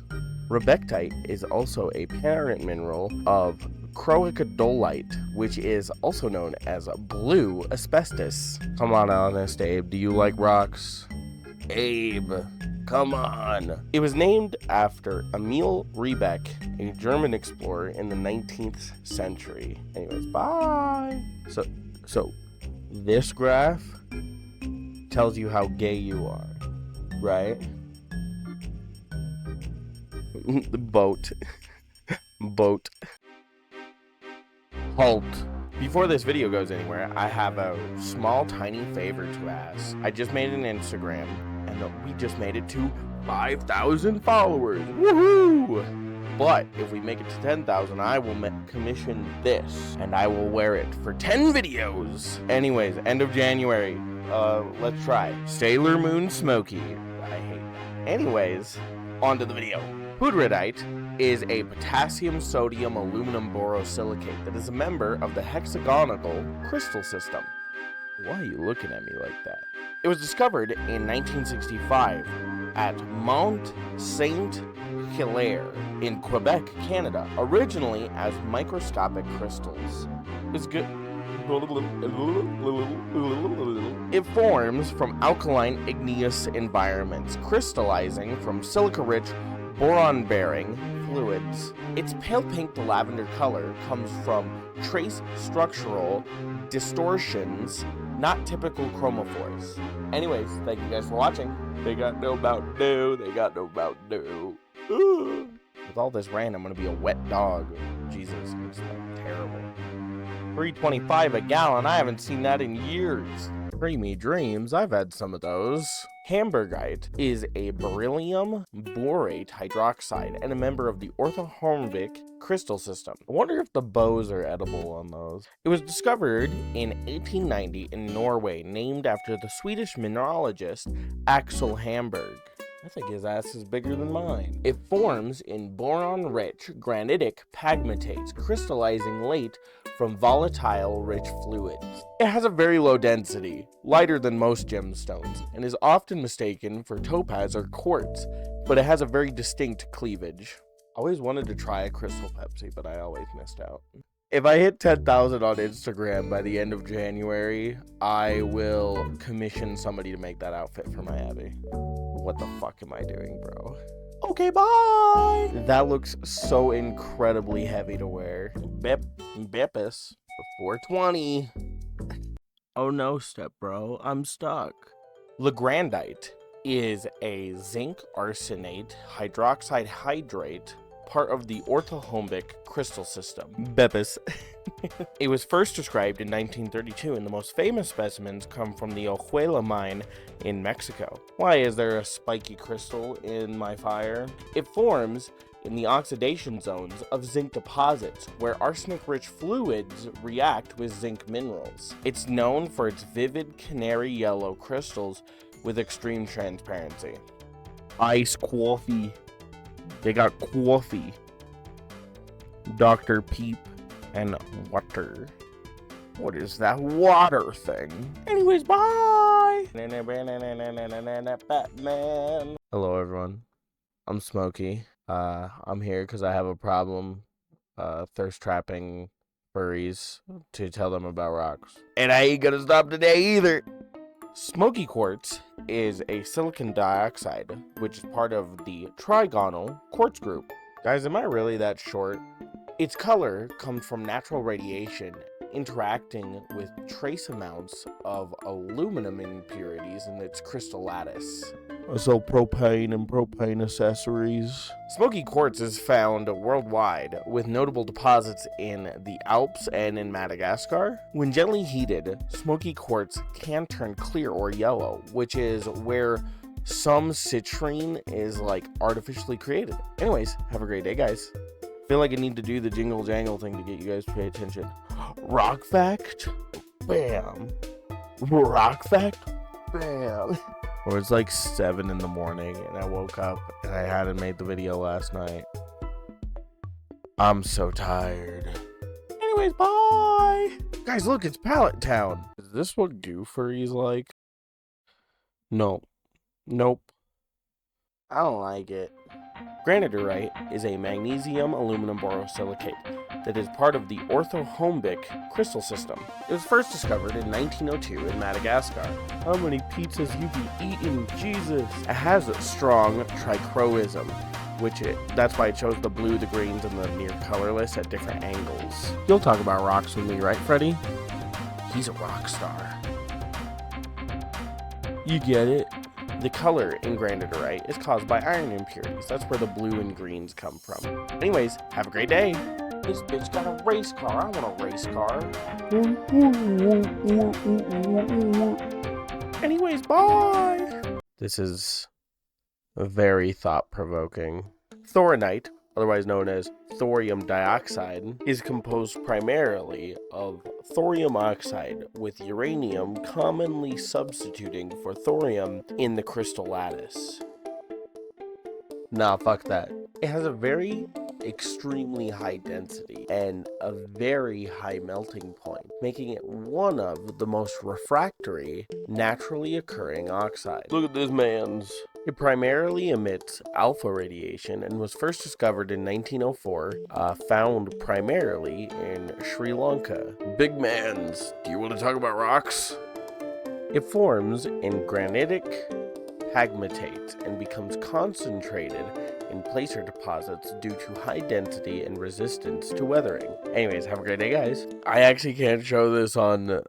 Rebectite is also a parent mineral of croicodolite, which is also known as blue asbestos. Come on, Honest Abe, do you like rocks? Abe, come on. It was named after Emil Riebeck, a German explorer in the 19th century. Anyways, bye. So this graph tells you how gay you are, right? The boat. Halt. Before this video goes anywhere, I have a small, tiny favor to ask. I just made an Instagram, and we just made it to 5,000 followers. Woohoo! But if we make it to 10,000, I will commission this, and I will wear it for 10 videos. Anyways, end of January. Let's try. Sailor Moon Smokey. I hate that. Anyways, on to the video. Hudridite is a potassium sodium aluminum borosilicate that is a member of the hexagonal crystal system. Why are you looking at me like that? It was discovered in 1965 at Mont Saint-Hilaire in Quebec, Canada, originally as microscopic crystals. It's good. It forms from alkaline igneous environments, crystallizing from silica-rich boron-bearing fluids. Its pale pink to lavender color comes from trace structural distortions, not typical chromophores. Anyways, thank you guys for watching. They got no Mountain Dew. With all this rain, I'm gonna be a wet dog. Jesus, it's like terrible. $3.25 a gallon. I haven't seen that in years. Creamy dreams. I've had some of those. Hamburgite is a beryllium borate hydroxide and a member of the orthorhombic crystal system. I wonder if the bows are edible on those. It was discovered in 1890 in Norway, named after the Swedish mineralogist Axel Hamburg. I think his ass is bigger than mine. It forms in boron-rich granitic pegmatites, crystallizing late from volatile rich fluids. It has a very low density, lighter than most gemstones, and is often mistaken for topaz or quartz, but it has a very distinct cleavage. I always wanted to try a crystal Pepsi, but I always missed out. If I hit 10,000 on Instagram by the end of January, I will commission somebody to make that outfit for my Abby. What the fuck am I doing, bro? Okay, bye! That looks so incredibly heavy to wear. Beppis for 420. Oh no, step bro, I'm stuck. Legrandite is a zinc arsenate hydroxide hydrate, part of the orthorhombic crystal system. Beppis. It was first described in 1932, and the most famous specimens come from the Ojuela mine in Mexico. Why is there a spiky crystal in my fire? It forms in the oxidation zones of zinc deposits, where arsenic-rich fluids react with zinc minerals. It's known for its vivid canary yellow crystals with extreme transparency. Iced coffee. They got coffee. Dr. Peep and water. What is that water thing? Anyways, bye! Batman. Hello, everyone. I'm Smokey. I'm here because I have a problem thirst trapping furries to tell them about rocks. And I ain't gonna stop today either. Smoky quartz is a silicon dioxide, which is part of the trigonal quartz group. Guys, am I really that short? Its color comes from natural radiation interacting with trace amounts of aluminum impurities in its crystal lattice. So propane and propane accessories. Smoky quartz is found worldwide, with notable deposits in the Alps and in Madagascar. When gently heated, smoky quartz can turn clear or yellow, which is where some citrine is like artificially created. Anyways, have a great day, guys. Feel like I need to do the jingle jangle thing to get you guys to pay attention. Rock fact? Bam. Rock fact? Bam. Or it's like 7 in the morning and I woke up and I hadn't made the video last night. I'm so tired. Anyways, bye. Guys, look, it's Pallet Town. Is this what goo furry's like? No. Nope. I don't like it. Granodiorite is a magnesium aluminum borosilicate that is part of the orthorhombic crystal system. It was first discovered in 1902 in Madagascar. How many pizzas you be eating, Jesus? It has a strong trichroism, that's why it shows the blue, the greens, and the near colorless at different angles. You'll talk about rocks with me, right, Freddy? He's a rock star. You get it? The color in granodiorite is caused by iron impurities. That's where the blue and greens come from. Anyways, have a great day. This bitch got a race car. I want a race car. Anyways, bye. This is very thought-provoking. Thoronite, otherwise known as thorium dioxide, is composed primarily of thorium oxide, with uranium commonly substituting for thorium in the crystal lattice. Nah, fuck that. It has a very extremely high density and a very high melting point, making it one of the most refractory, naturally occurring oxides. Look at this man's. It primarily emits alpha radiation and was first discovered in 1904, found primarily in Sri Lanka. Big mans, do you want to talk about rocks? It forms in granitic pegmatite and becomes concentrated in placer deposits due to high density and resistance to weathering. Anyways, have a great day, guys. I actually can't show this on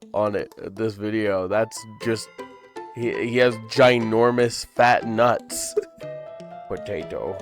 this video. That's just he has ginormous fat nuts. Potato.